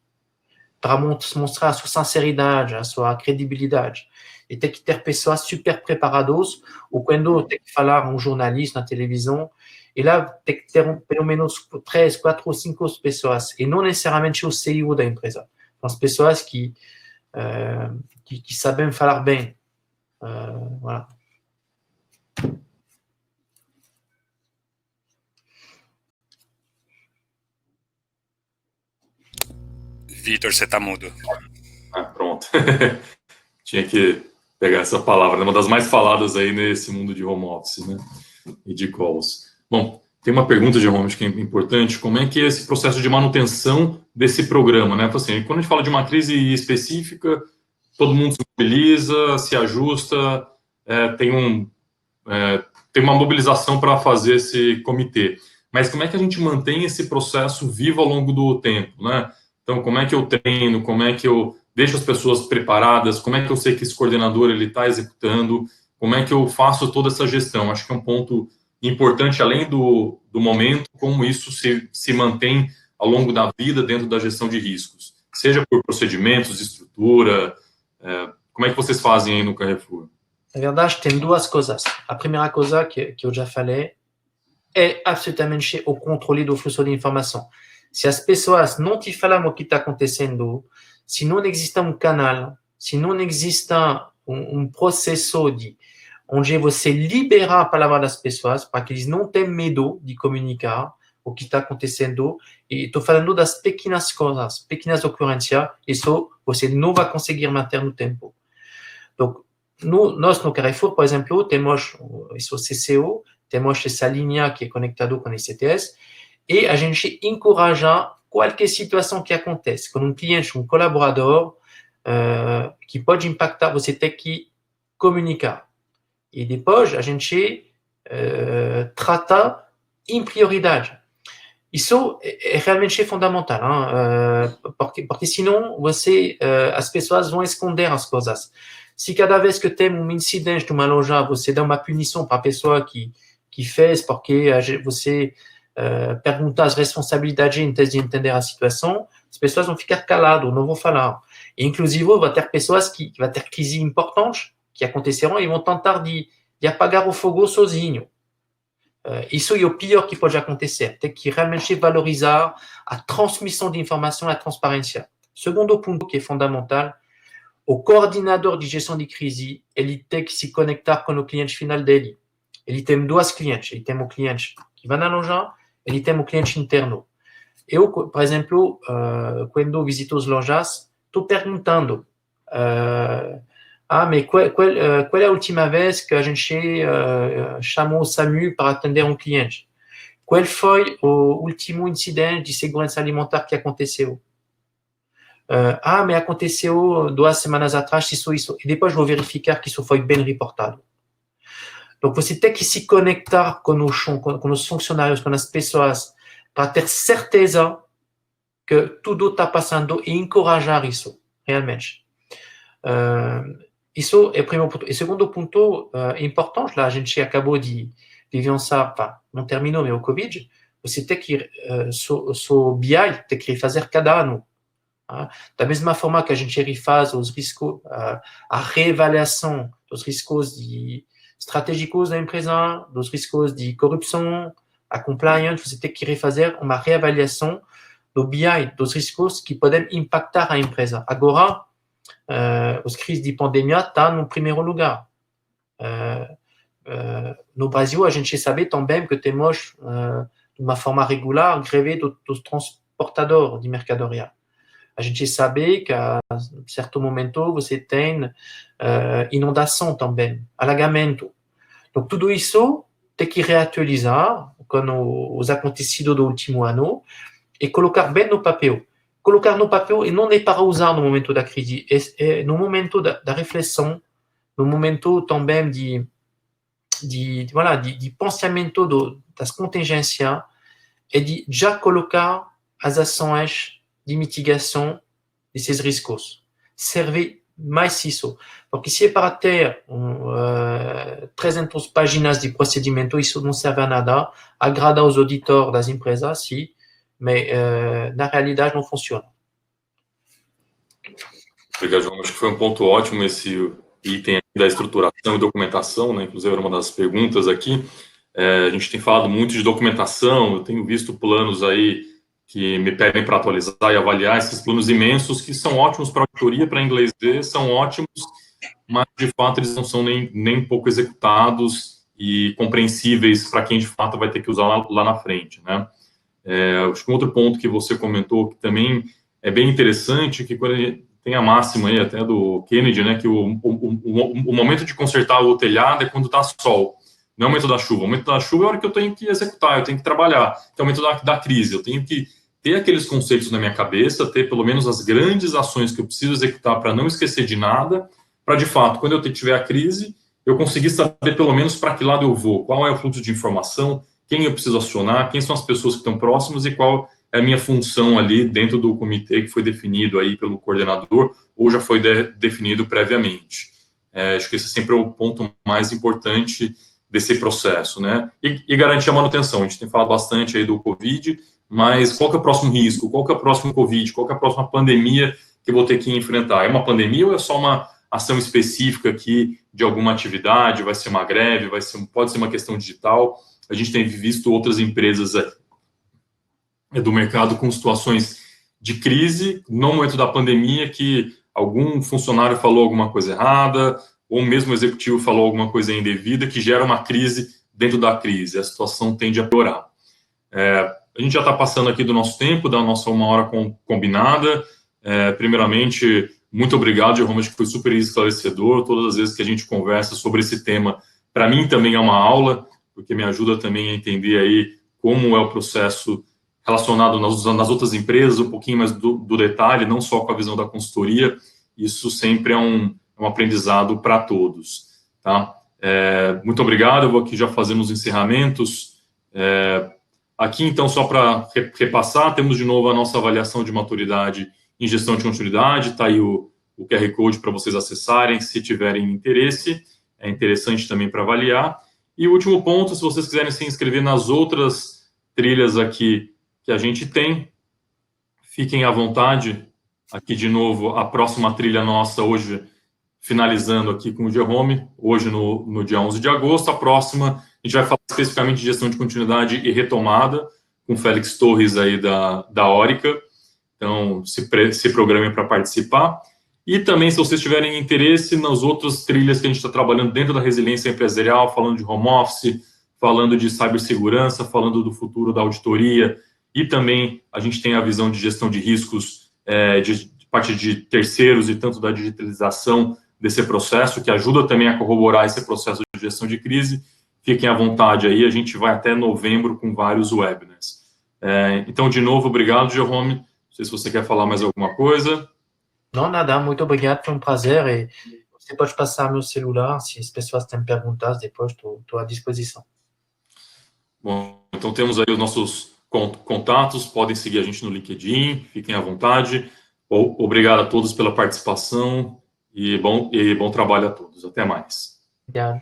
para mostrar a sua sinceridade, a sua credibilidade. E tem que ter pessoas super preparadas, ou quando tem que falar um jornalista na televisão, e lá tem que ter pelo menos 3, 4 ou 5 pessoas, e não necessariamente o CEO da empresa. São as pessoas que sabem falar bem. Voilà. Vitor, você está mudo. Pronto. Tinha que pegar essa palavra, né? Uma das mais faladas aí nesse mundo de home office, né? E de calls. Bom, tem uma pergunta de home que é importante. Como é que é esse processo de manutenção desse programa, né? Assim, quando a gente fala de uma crise específica, todo mundo se mobiliza, se ajusta, tem uma mobilização para fazer esse comitê. Mas como é que a gente mantém esse processo vivo ao longo do tempo, né? Então, como é que eu treino, como é que eu deixo as pessoas preparadas, como é que eu sei que esse coordenador ele está executando, como é que eu faço toda essa gestão? Acho que é um ponto importante, além do momento, como isso se mantém ao longo da vida dentro da gestão de riscos, seja por procedimentos, estrutura, como é que vocês fazem aí no Carrefour? Na verdade, tem duas coisas. A primeira coisa que eu já falei é absolutamente o controle do fluxo de informação. Se as pessoas não te falam o que está acontecendo, se não existe um canal, se não existe um processo onde você libera a palavra das pessoas para que eles não tenham medo de comunicar o que está acontecendo, e estou falando das pequenas coisas, pequenas ocorrências, isso você não vai conseguir manter no tempo. Então, nós no Carrefour, por exemplo, temos isso CCO, temos essa linha que é conectada com o ICTS, e a gente encoraja qualquer situação que acontece. Com um cliente, um colaborador, que pode impactar, você tem que comunicar. E depois, a gente trata em prioridade. Isso é realmente fundamental, hein? Porque senão, as pessoas vão esconder as coisas. Se cada vez que tem um incidente de uma loja, você dá uma punição para a pessoa que fez, porque você perguntar as responsabilidades em vez de entender a situação, as pessoas vão ficar caladas, não vão falar. E, inclusive, vai ter pessoas que vão ter crises importantes que acontecerão e vão tentar de apagar o fogo sozinho. Isso é o pior que pode acontecer. Tem que realmente valorizar a transmissão de informação e a transparência. Segundo ponto que é fundamental, o coordenador de gestão de crise, ele tem que se conectar com o cliente final dele. Ele tem dois clientes. Ele tem o cliente que vai na loja, ele tem o cliente interno. Eu, por exemplo, quando visito as lojas, estou perguntando mas qual é a última vez que a gente chamou o SAMU para atender um cliente? Qual foi o último incidente de segurança alimentar que aconteceu? Mas aconteceu 2 semanas atrás, isso. E depois vou verificar que isso foi bem reportado. Então, você tem que se conectar com os funcionários, com as pessoas, para ter certeza que tudo está passando e encorajar isso, realmente. Isso é o primeiro ponto. E segundo ponto importante, lá a gente acabou de vivenciar, não terminou, mas o Covid, você tem que, o BI, tem que refazer cada ano. Da mesma forma que a gente refaz os riscos, a reavaliação dos riscos estratégicos da empresa, dos riscos de corrupção, a compliance, você tem que refazer uma reavaliação do BI, dos riscos que podem impactar a empresa. Agora, as crises de pandemia estão no primeiro lugar. No Brasil, a gente sabe também que temos, de uma forma regular, greve dos transportadores de mercadoria. A gente sabe que, a certo momento, você tem inundação também, alagamento. Então, tudo isso tem que reatualizar com os acontecidos do último ano e colocar bem no papel. Colocar no papel e não é para usar no momento da crise, é no momento da reflexão, no momento também de de pensamento das contingências e de já colocar as ações de mitigação desses riscos. Serve mais isso. Porque se é para ter 300 páginas de procedimento, isso não serve a nada. Agrada aos auditores das empresas, sim, mas na realidade não funciona. Obrigado, João. Acho que foi um ponto ótimo esse item da estruturação e documentação, né? Inclusive era uma das perguntas aqui. A gente tem falado muito de documentação, eu tenho visto planos aí que me pedem para atualizar e avaliar esses planos imensos, que são ótimos para auditoria, para inglês ver, são ótimos, mas de fato eles não são nem pouco executados e compreensíveis para quem de fato vai ter que usar lá na frente, né? Acho que um outro ponto que você comentou, que também é bem interessante, que quando tem a máxima aí até do Kennedy, né, que o momento de consertar o telhado é quando está sol, não é o momento da chuva. O momento da chuva é a hora que eu tenho que executar, eu tenho que trabalhar, que é o momento da crise. Eu tenho que ter aqueles conceitos na minha cabeça, ter pelo menos as grandes ações que eu preciso executar para não esquecer de nada, para de fato, quando eu tiver a crise, eu conseguir saber pelo menos para que lado eu vou, qual é o fluxo de informação, quem eu preciso acionar, quem são as pessoas que estão próximas e qual é a minha função ali dentro do comitê que foi definido aí pelo coordenador ou já foi definido previamente. Acho que esse sempre é o ponto mais importante desse processo, né? E garantir a manutenção. A gente tem falado bastante aí do Covid, mas qual que é o próximo risco? Qual que é o próximo Covid? Qual que é a próxima pandemia que eu vou ter que enfrentar? É uma pandemia ou é só uma ação específica aqui de alguma atividade? Vai ser uma greve? Pode ser uma questão digital? A gente tem visto outras empresas do mercado com situações de crise, no momento da pandemia, que algum funcionário falou alguma coisa errada, ou mesmo o executivo falou alguma coisa indevida, que gera uma crise dentro da crise. A situação tende a piorar. A gente já está passando aqui do nosso tempo, da nossa 1 hora combinada. Primeiramente, muito obrigado, Jerome, acho que foi super esclarecedor. Todas as vezes que a gente conversa sobre esse tema, para mim também é uma aula, porque me ajuda também a entender aí como é o processo relacionado nas outras empresas, um pouquinho mais do detalhe, não só com a visão da consultoria. Isso sempre é um aprendizado para todos, tá? Muito obrigado, eu vou aqui já fazendo os encerramentos. Aqui, então, só para repassar, temos de novo a nossa avaliação de maturidade em gestão de continuidade, está aí o QR Code para vocês acessarem, se tiverem interesse, é interessante também para avaliar. E o último ponto, se vocês quiserem se inscrever nas outras trilhas aqui que a gente tem, fiquem à vontade. Aqui, de novo, a próxima trilha nossa hoje, finalizando aqui com o Jerome, hoje no dia 11 de agosto. A próxima, a gente vai falar especificamente de gestão de continuidade e retomada, com o Félix Torres aí da Orica. Então, se programem para participar. E também, se vocês tiverem interesse nas outras trilhas que a gente está trabalhando dentro da resiliência empresarial, falando de home office, falando de cibersegurança, falando do futuro da auditoria, e também a gente tem a visão de gestão de riscos de parte de terceiros e tanto da digitalização desse processo, que ajuda também a corroborar esse processo de gestão de crise. Fiquem à vontade aí, a gente vai até novembro com vários webinars. Então, de novo, obrigado, Jerome. Não sei se você quer falar mais alguma coisa. Não, nada, muito obrigado, foi um prazer. E você pode passar meu celular, se as pessoas têm perguntas, depois estou à disposição. Bom, então temos aí os nossos contatos, podem seguir a gente no LinkedIn, fiquem à vontade. Obrigado a todos pela participação e bom trabalho a todos. Até mais. Obrigado.